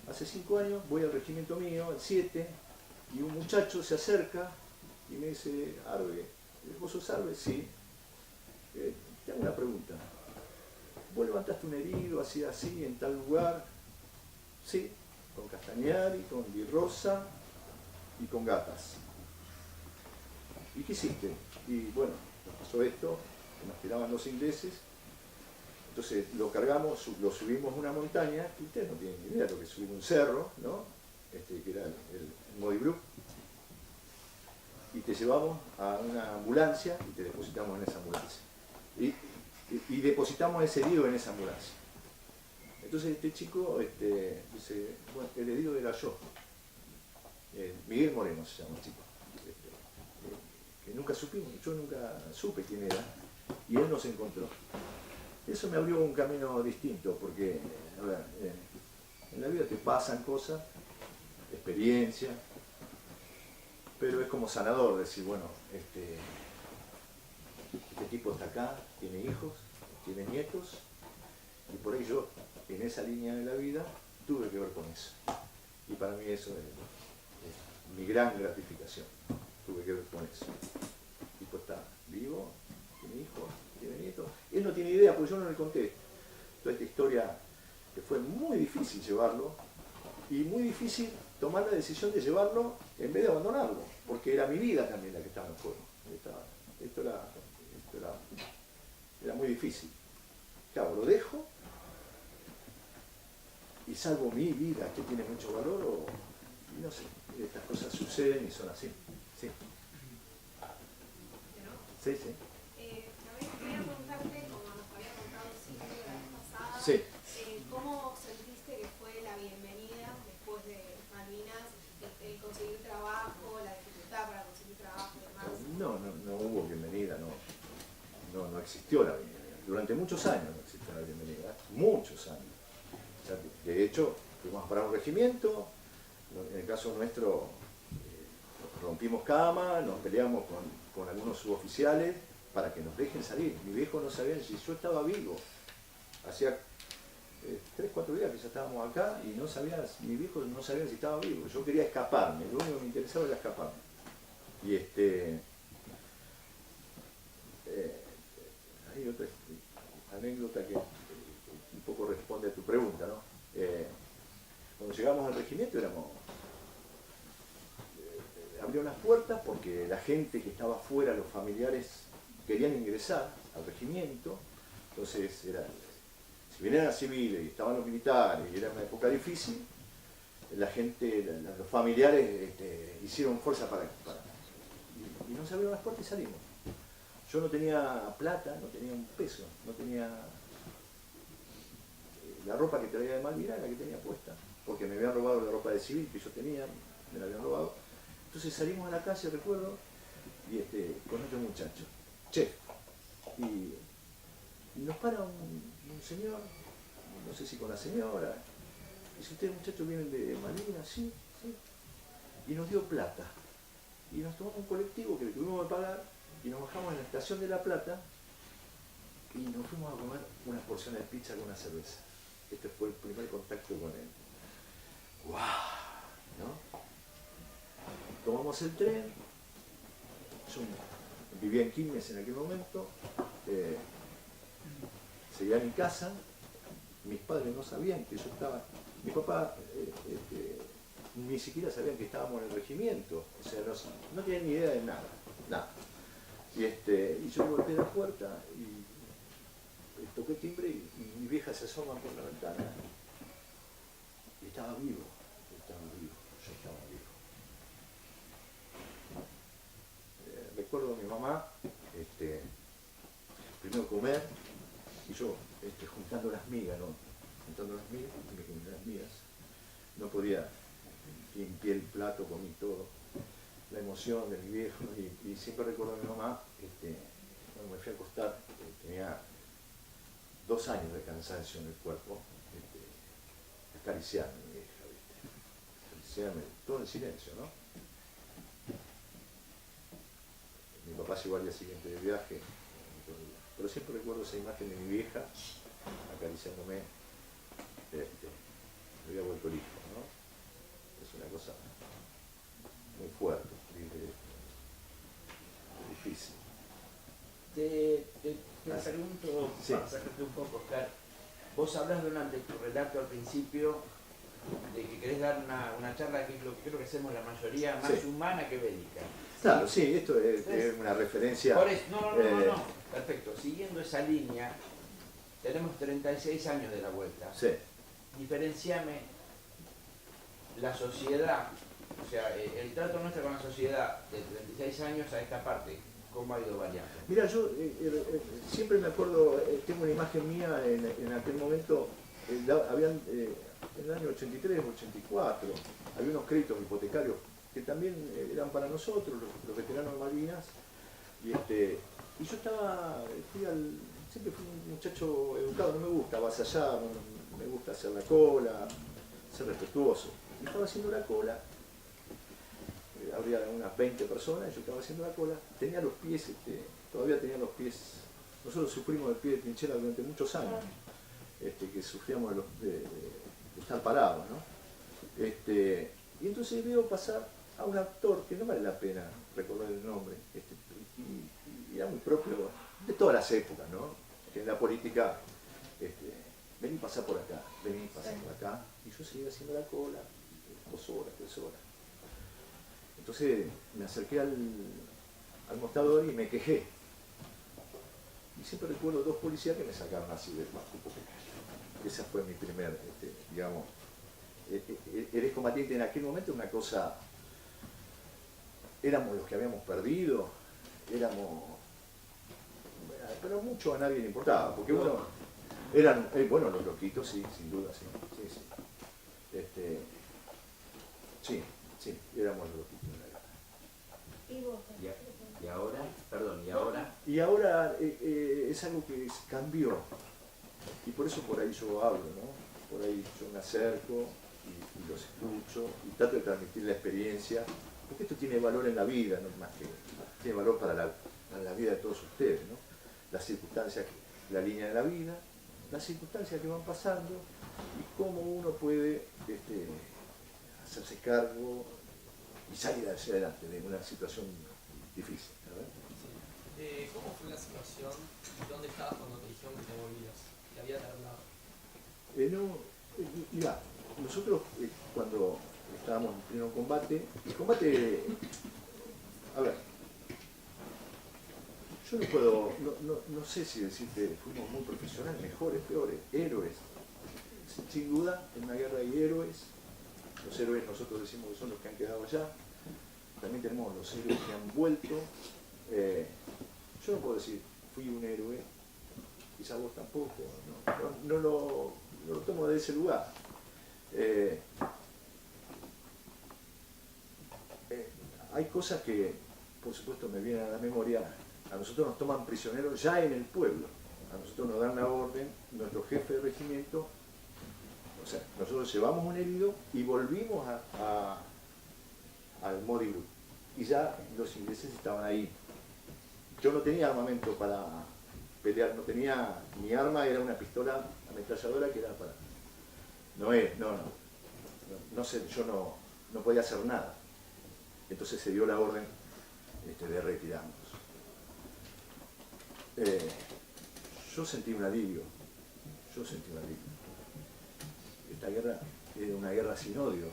Hace 5 años voy al regimiento mío, el 7, y un muchacho se acerca y me dice: Arbe, ¿vos sos Arbe? Sí. Te hago una pregunta. ¿Vos levantaste un herido así, en tal lugar? Sí, con Castañari, con Di Rosa y con Gatas. ¿Y qué hiciste? Y bueno, nos pasó esto, que nos tiraban los ingleses, entonces lo cargamos, lo subimos a una montaña, que ustedes no tienen ni idea de lo que es subir un cerro, ¿no? Que era el Modibruc, y te llevamos a una ambulancia y te depositamos en esa ambulancia. Y depositamos ese herido en esa ambulancia. Entonces este chico dice: bueno, el herido era yo. Miguel Moreno se llama el chico. Que nunca supimos, yo nunca supe quién era, y él nos encontró. Eso me abrió un camino distinto, porque, a ver, en la vida te pasan cosas, experiencias, pero es como sanador decir, bueno, este tipo está acá, tiene hijos, tiene nietos, y por ahí yo, en esa línea de la vida, tuve que ver con eso. Y para mí eso es mi gran gratificación. Tuve que ver con eso. El tipo está vivo, tiene hijos, tiene nietos. Él no tiene idea, porque yo no le conté toda esta historia, que fue muy difícil llevarlo, y muy difícil tomar la decisión de llevarlo en vez de abandonarlo, porque era mi vida también la que estaba en juego. Esto era muy difícil. Claro, lo dejo y salvo mi vida, que tiene mucho valor, o no sé, estas cosas suceden y son así. Sí. Sí, sí. También quería preguntarte, como nos había contado Silvio la vez pasada, Sí. ¿cómo sentiste que fue la bienvenida después de Malvinas, el conseguir trabajo, la dificultad para conseguir trabajo y demás? No hubo bienvenida, no existió la bienvenida. Durante muchos años no existió la bienvenida, muchos años. O sea, de hecho, fuimos para un regimiento, en el caso nuestro rompimos cama, nos peleamos con algunos suboficiales para que nos dejen salir. Mi viejo no sabía si yo estaba vivo. Hacía 3, 4 días que ya estábamos acá y mi viejo no sabía si estaba vivo. Yo quería escaparme, lo único que me interesaba era escaparme. Y hay otra anécdota que un poco responde a tu pregunta, ¿no? Cuando llegamos al regimiento abrieron las puertas porque la gente que estaba afuera, los familiares, querían ingresar al regimiento. Entonces, si bien eran civiles y estaban los militares y era una época difícil, la gente, los familiares hicieron fuerza para y nos abrieron las puertas y salimos. Yo no tenía plata, no tenía un peso, no tenía la ropa que traía de Malvinas, la que tenía puesta, porque me habían robado la ropa de civil que yo tenía, me la habían robado. Entonces salimos a la calle, recuerdo, y con otro muchacho, chef, y nos para un señor, no sé si con la señora, dice, ¿ustedes muchachos vienen de Malvinas? Sí, sí, y nos dio plata, y nos tomamos un colectivo que le tuvimos que pagar, y nos bajamos en la estación de La Plata, y nos fuimos a comer unas porciones de pizza con una cerveza. Este fue el primer contacto con él. ¡Guau! ¿No? Tomamos el tren, yo vivía en Quilmes en aquel momento, seguía en mi casa, mis padres no sabían que yo estaba, mi papá ni siquiera sabían que estábamos en el regimiento, o sea, no tenían ni idea de nada, nada. Y yo golpeé la puerta y toqué timbre y mi vieja se asoma por la ventana y estaba vivo, yo estaba vivo. Recuerdo a mi mamá, primero comer y yo juntando las migas, ¿no? Juntando las migas, no podía limpiar el plato, comí todo, la emoción de mi viejo y siempre recuerdo a mi mamá, cuando me fui a acostar, tenía 2 años de cansancio en el cuerpo, acariciarme mi vieja, acariciarme, todo en silencio, ¿no? Mi papá llegó al día siguiente de viaje, pero siempre recuerdo esa imagen de mi vieja acariciándome, me había vuelto el hijo, ¿no? Es una cosa muy fuerte, difícil. Te pregunto, Sí. para sacarte un poco, Oscar, vos hablas durante tu relato al principio de que querés dar una charla que es lo que creo que hacemos la mayoría, más Sí. humana que bélica. Claro, sí, esto es una referencia. Por eso, no, perfecto. Siguiendo esa línea, tenemos 36 años de la vuelta. Sí. Diferenciame la sociedad, o sea, el trato nuestro con la sociedad de 36 años a esta parte, ¿cómo ha ido variando? Mira, yo siempre me acuerdo, tengo una imagen mía en aquel momento, habían, en el año 83, 84, había unos créditos hipotecarios que también eran para nosotros, los veteranos de Malvinas, y yo siempre fui un muchacho educado, no me gusta avasallar, no me gusta hacer la cola, ser respetuoso. Y estaba haciendo la cola, habría unas 20 personas, yo estaba haciendo la cola, tenía los pies, todavía tenía los pies, nosotros sufrimos de pie de trinchera durante muchos años, que sufríamos de estar parados, ¿no? Y entonces veo pasar a un actor que no vale la pena recordar el nombre, y era muy propio de todas las épocas, ¿no? Que en la política, vení, pasá por acá, vení, pasá por acá, y yo seguía haciendo la cola, 2 horas, 3 horas. Entonces me acerqué al mostrador y me quejé. Y siempre recuerdo 2 policías que me sacaron así del banco, porque esa fue mi primer, digamos, eres combatiente en aquel momento, una cosa, éramos los que habíamos perdido, pero mucho a nadie le importaba, porque uno, eran, bueno, los loquitos, sí, sin duda, sí. Sí, éramos los loquitos de la guerra. ¿Y vos? Y ahora, perdón, y ahora, Y ahora es algo que cambió, y por eso por ahí yo hablo, ¿no? Por ahí yo me acerco y los escucho y trato de transmitir la experiencia, porque esto tiene valor en la vida, no más que tiene valor para la vida de todos ustedes, ¿no? Las circunstancias, la línea de la vida, las circunstancias que van pasando y cómo uno puede hacerse cargo y salir hacia adelante de una situación difícil, ¿verdad? Sí. ¿Cómo fue la situación? ¿Dónde estabas cuando te dijeron que te volvías? Que había terminado. Mirá, nosotros cuando estábamos en pleno combate, el combate, a ver, yo no puedo, no sé si decirte, fuimos muy profesionales, mejores, peores, héroes. Sin duda, en una guerra hay héroes. Los héroes nosotros decimos que son los que han quedado allá. También tenemos los héroes que han vuelto. Yo no puedo decir, fui un héroe, quizá vos tampoco, no lo tomo de ese lugar. Hay cosas que, por supuesto, me vienen a la memoria. A nosotros nos toman prisioneros ya en el pueblo. A nosotros nos dan la orden, nuestro jefe de regimiento. O sea, nosotros llevamos un herido y volvimos al Modi Group. Y ya los ingleses estaban ahí. Yo no tenía armamento para pelear, no tenía, mi arma era una pistola ametralladora que era para... No sé, yo no podía hacer nada. Entonces se dio la orden de retirarnos. Yo sentí un alivio. Esta guerra era una guerra sin odio.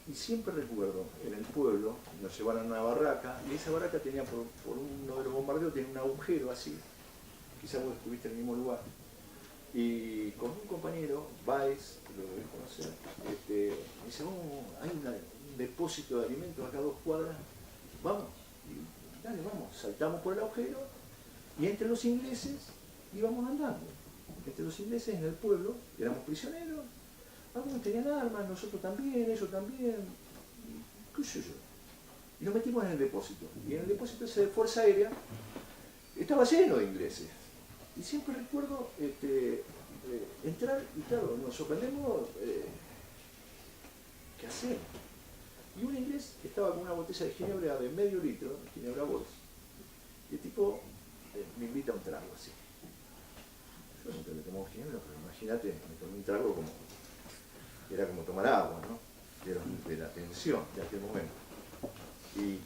Y siempre recuerdo, en el pueblo, nos llevaron a una barraca, y esa barraca tenía, por uno de los bombardeos, tenía un agujero así, quizás vos estuviste en el mismo lugar. Y con un compañero, Baez, que lo debes conocer, me dice, hay un depósito de alimentos acá a 2 cuadras, vamos, y dale, vamos, saltamos por el agujero, y entre los ingleses íbamos andando. Entre los ingleses en el pueblo, éramos prisioneros, algunos tenían armas, nosotros también, ellos también, qué sé yo. Y nos metimos en el depósito, y en el depósito ese de Fuerza Aérea estaba lleno de ingleses. Y siempre recuerdo entrar y claro, nos sorprendemos, ¿qué hacemos? Y un inglés estaba con una botella de ginebra de medio litro, ginebra Bols, y el tipo me invita a un trago así. Yo nunca le tomo ginebra, pero imagínate, me tomé un trago como, era como tomar agua, ¿no? De la tensión de aquel momento. Y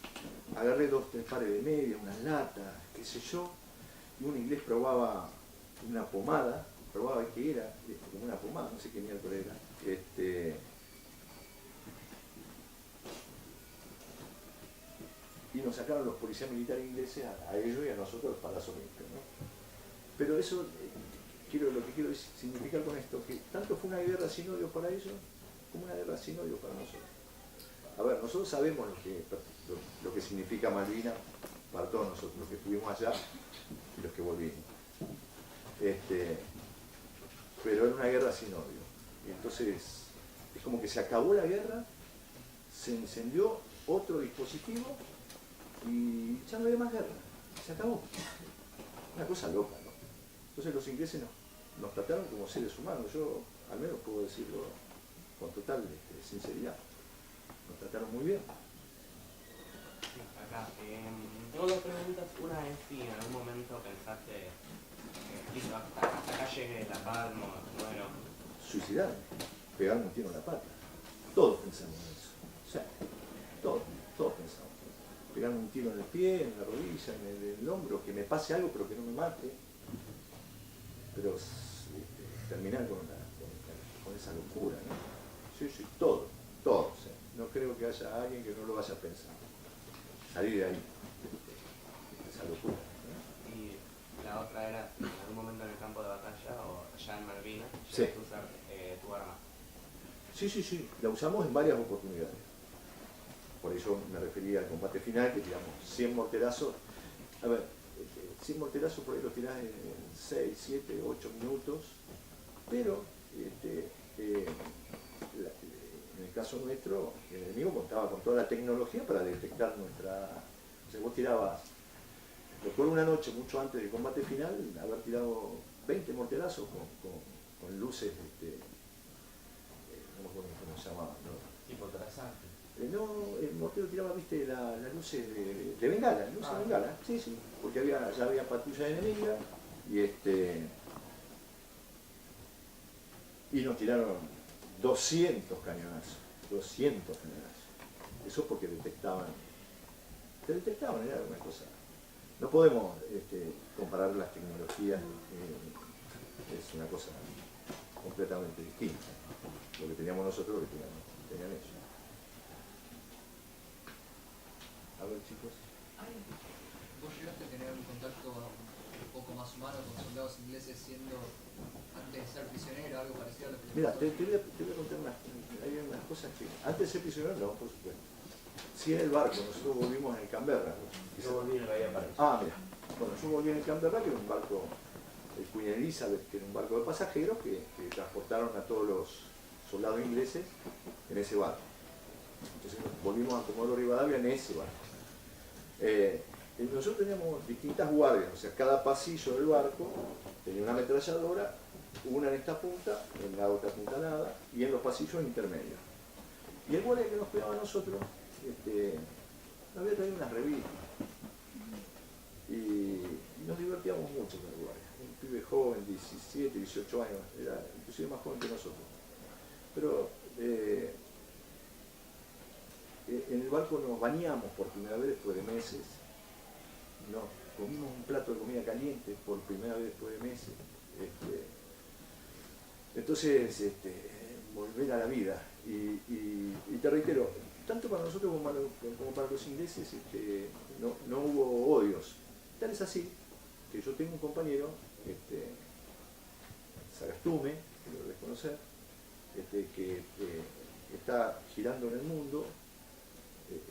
agarré 2, 3 pares de medias, unas latas, qué sé yo, y un inglés probaba una pomada, probaba qué era, como una pomada, no sé qué miércoles era, y nos sacaron los policías militares ingleses a ellos y a nosotros los palazos limpios, ¿no? Pero eso, lo que quiero significar con esto, que tanto fue una guerra sin odio para ellos, como una guerra sin odio para nosotros. A ver, nosotros sabemos lo que significa Malvinas para todos nosotros, los que estuvimos allá y los que volvimos. Pero era una guerra sin odio. Y entonces, es como que se acabó la guerra, se encendió otro dispositivo y ya no había más guerra. Se acabó. Una cosa loca, ¿no? Entonces los ingleses nos trataron como seres humanos. Yo, al menos, puedo decirlo con total sinceridad. nos trataron muy bien. Sí, acá. Tengo dos preguntas. Una es si en algún momento pensaste, listo, hasta acá llegue la paz, bueno. Suicidarme, pegarme un tiro en la pata. Todos pensamos en eso. O sea, todos pensamos. Pegarme un tiro en el pie, en la rodilla, en el hombro, que me pase algo pero que no me mate. Pero terminar con esa locura, ¿no? Sí, todos. No creo que haya alguien que no lo vaya a pensar. Salir de ahí, de esa locura, ¿no? Y la otra era, en algún momento en el campo de batalla o allá en Malvinas, Sí. llegaste a usar tu arma. Sí, la usamos en varias oportunidades. Por eso me refería al combate final, que tiramos 100 morterazos. A ver, 100 morterazos por ahí los tirás en 6, 7, 8 minutos, pero en el caso nuestro, el enemigo contaba con toda la tecnología para detectar nuestra... O sea, vos tirabas, recuerdo una noche, mucho antes del combate final, haber tirado 20 morterazos con luces, no me acuerdo cómo se llamaba, ¿no? Tipo trazante. No, el mortero tiraba, viste, las luces de bengala, luces de bengala, sí, porque ya había patrulla enemiga y nos tiraron 200 cañonazos. Eso porque detectaban, era una cosa. No podemos comparar las tecnologías, es una cosa completamente distinta. Lo que teníamos nosotros, lo que tenían ellos. A ver, chicos. ¿Vos llegaste a tener un contacto un poco más humano con soldados ingleses siendo, antes de ser prisionero, algo parecido a lo que Mira, te voy a contar hay unas cosas que, antes de ser prisionero, no, por supuesto. Sí, en el barco, nosotros volvimos en el Canberra. Yo volví en el Bahía Paraíso. Mira, bueno, yo volví en el Canberra, que era un barco, el Queen Elizabeth, que era un barco de pasajeros que transportaron a todos los soldados ingleses en ese barco. Entonces volvimos a Comodoro Rivadavia en ese barco. Nosotros teníamos distintas guardias, o sea, cada pasillo del barco tenía una ametralladora, una en esta punta, en la otra punta nada, y en los pasillos intermedios. Y el guardia que nos cuidaba a nosotros, nos había traído unas revistas. Y nos divertíamos mucho con el guardia. Un pibe joven, 17, 18 años, era inclusive más joven que nosotros. Pero en el barco nos bañamos por primera vez después de meses. Comimos un plato de comida caliente por primera vez después de meses. Entonces, volver a la vida. Y te reitero, tanto para nosotros como para los ingleses no hubo odios. Tal es así que yo tengo un compañero, Sagastume, que lo debes conocer, que está girando en el mundo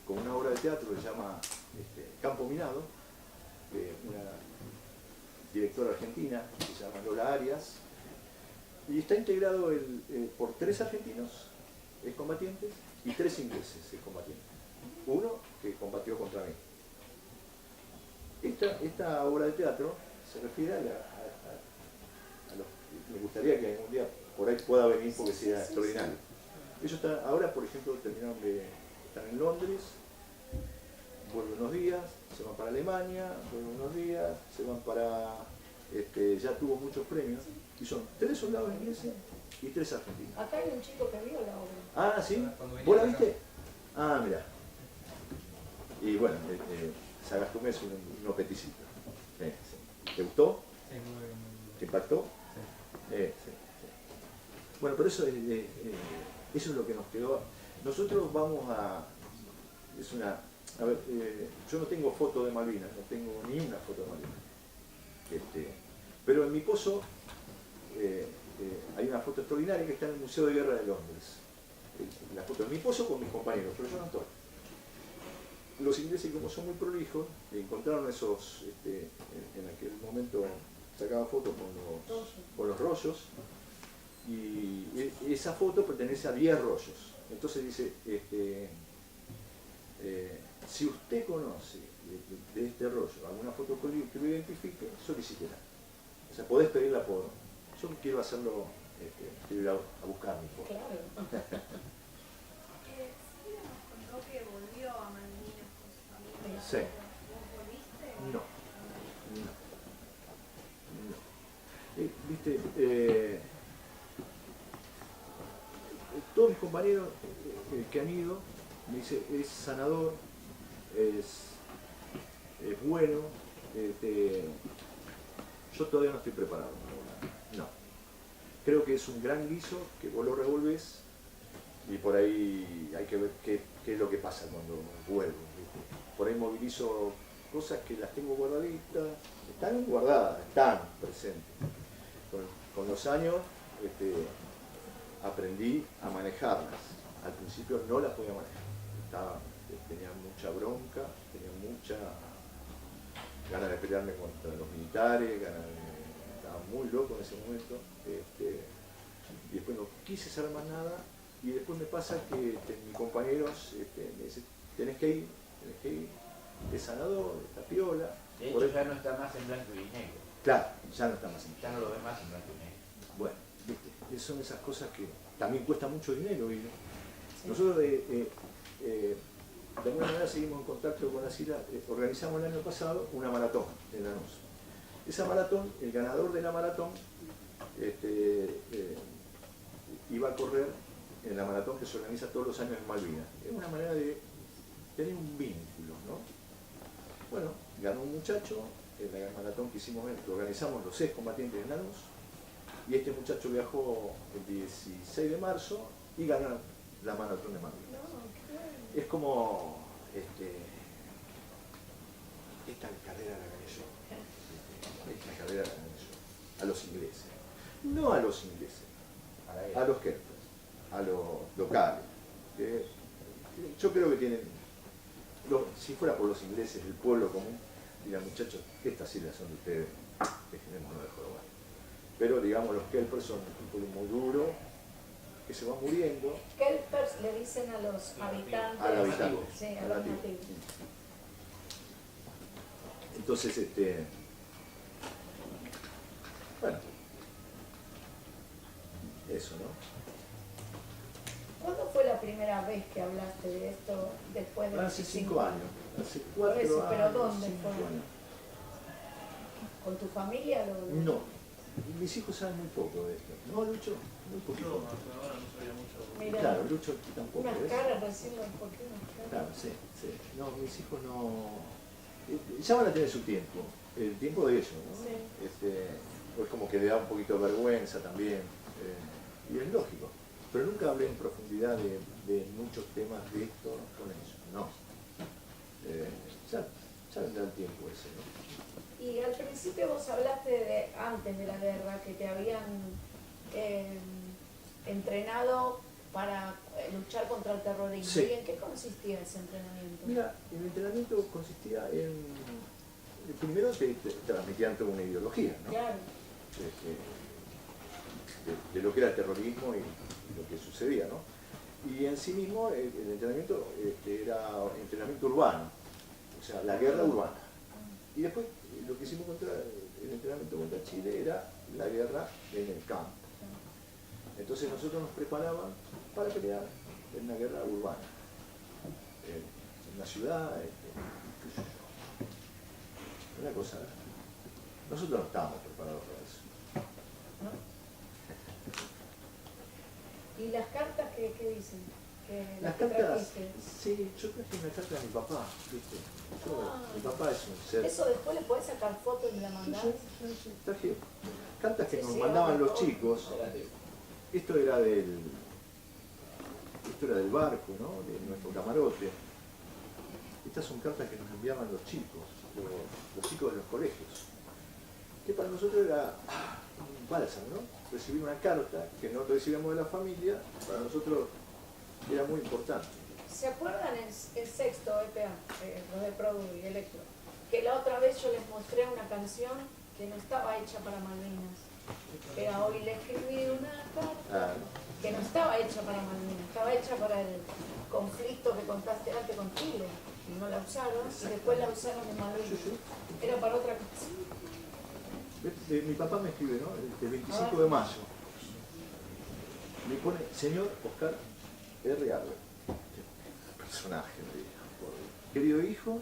con una obra de teatro que se llama Campo Minado, una directora argentina que se llama Lola Arias, y está integrado por 3 argentinos excombatientes y 3 ingleses excombatientes. Uno que combatió contra mí. Esta obra de teatro se refiere a los que me gustaría que algún día por ahí pueda venir porque sea extraordinario. Ellos ahora, por ejemplo, están en Londres, vuelven unos días, se van para Alemania, vuelven unos días, se van para... ya tuvo muchos premios, y son 3 soldados ingleses y 3 argentinos. Acá hay un chico que vio la obra. ¿Sí? ¿Vos la viste? Mirá. Y bueno, Sagastume es un peticito. ¿Te gustó? Sí, muy bien. ¿Te impactó? Sí. Bueno, pero eso es lo que nos quedó. Nosotros vamos a... yo no tengo foto de Malvinas, no tengo ni una foto de Malvinas. Pero en mi pozo hay una foto extraordinaria que está en el Museo de Guerra de Londres. La foto de mi pozo con mis compañeros, pero yo no estoy. Los ingleses, como son muy prolijos, encontraron esos, en aquel momento sacaban fotos con los rollos, y esa foto pertenece a 10 rollos. Entonces dice, si usted conoce de este rollo alguna foto que lo identifique, solicítela. O sea, podés pedirla por... Yo quiero quiero ir a buscar mi foto. Claro. ¿Sabíamos contó que volvió a Malvinas con su familia. Sí. ¿Vos volviste? No. No. Viste, todos mis compañeros que han ido me dicen es sanador, es bueno. Yo todavía no estoy preparado para volar. No. Creo que es un gran guiso que vos lo revolvés y por ahí hay que ver qué es lo que pasa cuando vuelvo. ¿Viste? Por ahí movilizo cosas que las tengo guardaditas, están guardadas, están presentes. Con los años aprendí a manejarlas. Al principio no las podía manejar. Tenía mucha bronca, tenía mucha ganas de pelearme contra los militares, estaba muy loco en ese momento. Y después no quise saber más nada. Y después me pasa que mis compañeros me dicen, tenés que ir, es sanador, está piola. De hecho ya no está más en blanco y negro. Claro, ya no está más en blanco. Ya no lo ves más en blanco y negro. Bueno, viste, son esas cosas que también cuesta mucho dinero. Y nosotros de alguna manera seguimos en contacto con las islas. Organizamos el año pasado una maratón en Lanús. Esa maratón, el ganador de la maratón iba a correr en la maratón que se organiza todos los años en Malvinas. Es una manera de tener un vínculo, ¿no? Bueno, ganó un muchacho en la maratón que hicimos, que organizamos los 6 combatientes de Lanús, y este muchacho viajó el 16 de marzo y ganó la maratón de Malvinas. Es como esta carrera la gané yo. Esta carrera la gané yo. A los ingleses. No a los ingleses, a los Kerpers, a los locales. Yo creo que tienen, si fuera por los ingleses, el pueblo común, dirían, muchachos, estas islas son de ustedes, dejémonos de joder. Pero digamos, los Kerpers son un pueblo muy duro, que se va muriendo. Kelpers le dicen a los habitantes. A los habitantes. Sí, a los nativos. Entonces, bueno, eso, ¿no? ¿Cuándo fue la primera vez que hablaste de esto después de Hace 5 años. Hace 4 Por eso, pero años. ¿dónde 5 fue? años. ¿Con tu familia? No. Mis hijos saben muy poco de esto. No, Lucho, muy poquito. Yo hasta ahora no sabía mucho. Mirá, Claro, Lucho tampoco. unas ¿ves? caras recién, ¿por qué unas caras? Claro, sí, sí. No, mis hijos no. Ya van a tener su tiempo, el tiempo de ellos, ¿no? Sí. Pues como que le da un poquito de vergüenza también, y es lógico. Pero nunca hablé en profundidad de muchos temas de esto con ellos, no. Ya vendrá el tiempo ese, ¿no? Y al principio vos hablaste de antes de la guerra, que te habían entrenado para luchar contra el terrorismo. Sí. ¿Y en qué consistía ese entrenamiento? Mira, el entrenamiento consistía en... Primero te transmitían toda una ideología, ¿no? Claro. De lo que era el terrorismo y lo que sucedía, ¿no? Y en sí mismo el entrenamiento era entrenamiento urbano, o sea, la guerra urbana. Y después lo que hicimos contra el entrenamiento contra Chile era la guerra en el campo. Entonces nosotros nos preparaban para pelear en una guerra urbana, en una ciudad, qué sé yo. Una cosa, nosotros no estábamos preparados para eso. ¿Y las cartas qué dicen? Las que cartas, trajiste. sí, yo traje una carta de mi papá, ¿viste? Mi papá es un ser... ¿Eso después le podés sacar fotos y la mandás? Sí, traje cartas que Sí, nos sí, mandaban ahora los todo. chicos. Esto era del barco, ¿no? De nuestro camarote. Estas son cartas que nos enviaban los chicos, los chicos de los colegios. Que para nosotros era un bálsamo, ¿no? Recibir una carta que no recibíamos de la familia, para nosotros era muy importante. ¿Se acuerdan el sexto EPA, los de Produ y Electro? Que la otra vez yo les mostré una canción que no estaba hecha para Malvinas. Que hoy le escribí una carta que no estaba hecha para Malvinas, estaba hecha para el conflicto que contaste antes con Chile. Y no la usaron, y después la usaron en Malvinas. Era para otra cosa. Mi papá me escribe, ¿no? El 25 de mayo. Me pone, señor Oscar R. Arbe. personaje, me dijo. Querido hijo,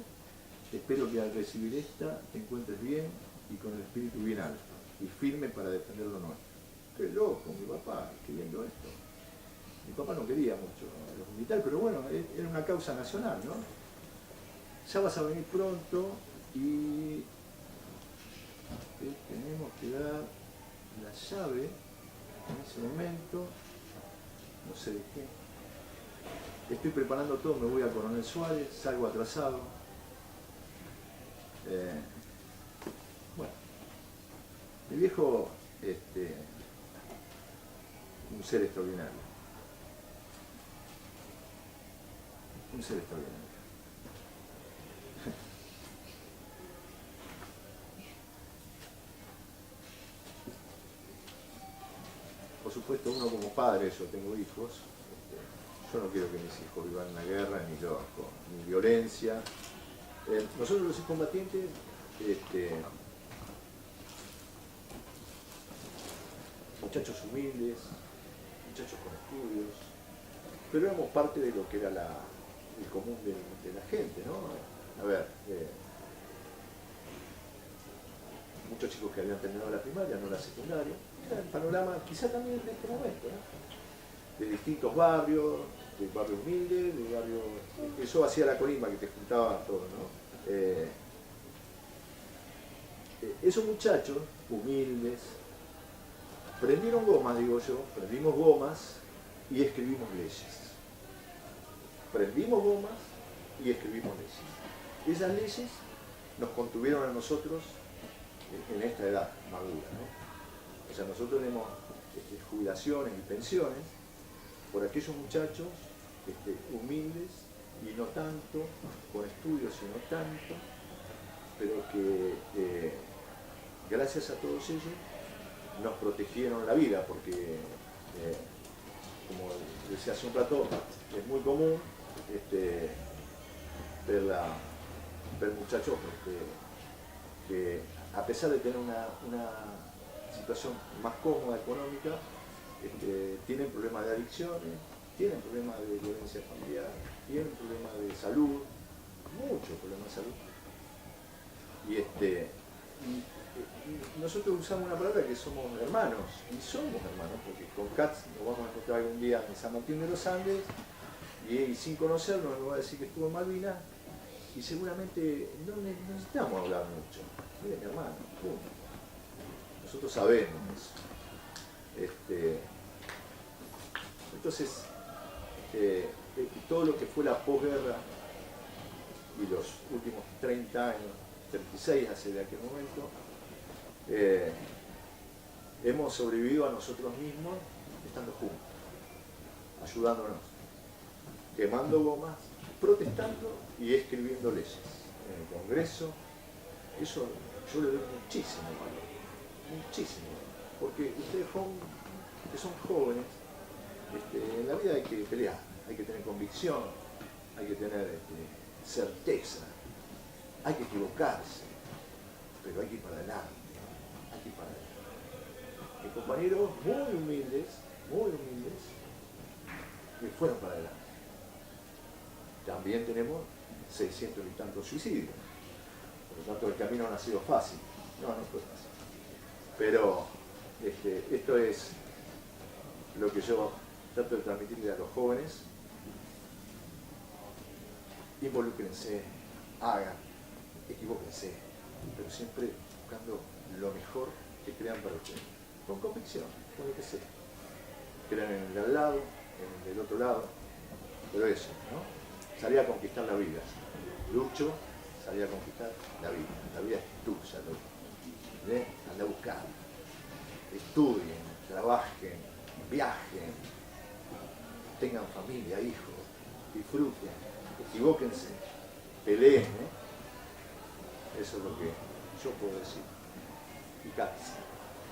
espero que al recibir esta te encuentres bien y con el espíritu bien alto y firme para defender lo nuestro. Qué loco, mi papá, escribiendo esto. Mi papá no quería mucho a los militares, pero bueno, era una causa nacional, ¿no? Ya vas a venir pronto y tenemos que dar la llave en ese momento, no sé de qué. Estoy preparando todo, me voy a Coronel Suárez, salgo atrasado. Bueno, mi viejo, un ser extraordinario. Un ser extraordinario. Por supuesto, uno como padre, yo tengo hijos, yo no quiero que mis hijos vivan en la guerra, ni violencia. Nosotros los excombatientes, muchachos humildes, muchachos con estudios, pero éramos parte de lo que era el común de la gente, ¿no? A ver, muchos chicos que habían terminado la primaria, no la secundaria, era el panorama quizá también de este momento, ¿no? De distintos barrios, de barrios humildes, de barrios... Eso hacía la colimba, que te juntaba todo, ¿no? Esos muchachos humildes prendieron gomas, digo yo, prendimos gomas y escribimos leyes. Prendimos gomas y escribimos leyes. Esas leyes nos contuvieron a nosotros en esta edad madura, ¿no? O sea, nosotros tenemos jubilaciones y pensiones por aquellos muchachos humildes y no tanto, con estudios y no tanto, pero que gracias a todos ellos nos protegieron la vida, porque como decía hace un rato, es muy común ver muchachos que a pesar de tener una situación más cómoda económica, tienen problemas de adicciones, tienen problemas de violencia familiar, tienen problemas de salud, muchos problemas de salud. Y nosotros usamos una palabra que somos hermanos, y somos hermanos, porque con Katz nos vamos a encontrar algún día en San Martín de los Andes, y sin conocernos nos va a decir que estuvo en Malvinas, y seguramente no necesitamos hablar mucho. Mire, mi hermano, punto. Nosotros sabemos eso. Entonces, todo lo que fue la posguerra y los últimos 30 años, 36 hace de aquel momento, hemos sobrevivido a nosotros mismos estando juntos, ayudándonos, quemando gomas, protestando y escribiendo leyes en el Congreso. Eso yo le doy muchísimo valor, muchísimo valor, porque ustedes que son jóvenes, en la vida hay que pelear, hay que tener convicción, hay que tener certeza, hay que equivocarse, pero hay que ir para adelante, hay que ir para adelante. Mis compañeros muy humildes, que fueron para adelante. También tenemos 600 y tantos suicidios, por lo tanto el camino no ha sido fácil, no fue fácil. Pero esto es lo que yo trato de transmitirle a los jóvenes: involúcrense, hagan, equivóquense, pero siempre buscando lo mejor que crean para ustedes, con convicción, con lo que sea. Crean en el de al lado, en el del otro lado, pero eso, ¿no? Salir a conquistar la vida. Lucho, salir a conquistar la vida es tuya, ¿no? Anda a buscar, estudien, trabajen, viajen, tengan familia, hijos, disfruten, equivóquense, peleen, Eso es lo que yo puedo decir. Y Katz,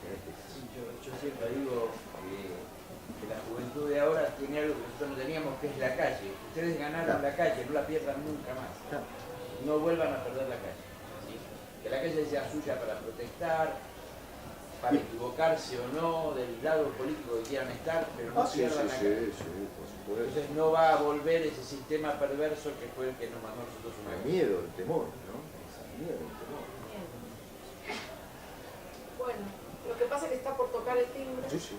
en este caso. Sí, yo siempre digo que la juventud de ahora tiene algo que nosotros no teníamos, que es la calle. Ustedes ganaron la calle, no la pierdan nunca más. No vuelvan a perder la calle. ¿Sí? Que la calle sea suya para protestar, para equivocarse o no, del lado político que quieran estar, pero no Sí, pierdan la cabeza. por supuesto. Entonces no va a volver ese sistema perverso que fue el que nos mandó a nosotros una El vez. miedo, el temor, ¿no? El miedo, el temor. Bueno, lo que pasa es que está por tocar el timbre. Sí, sí.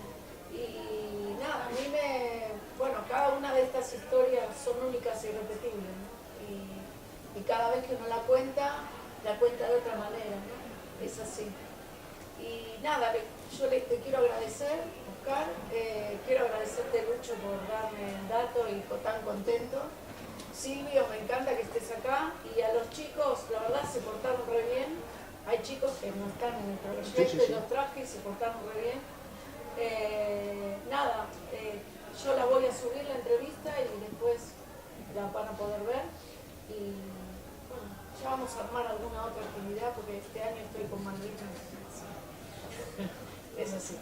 Y nada, a mí bueno, cada una de estas historias son únicas y irrepetibles, ¿no? Y cada vez que uno la cuenta de otra manera, ¿no? Es así. Y nada, yo te quiero agradecer, Oscar, quiero agradecerte, Lucho, por darme el dato y por tan contento. Silvio, me encanta que estés acá, y a los chicos, la verdad, se portaron re bien. Hay chicos que no están en el proyecto y los traje y se portaron re bien. Nada, yo la voy a subir la entrevista y después la van a poder ver. Y bueno, ya vamos a armar alguna otra actividad porque este año estoy con Malvinas. Es así.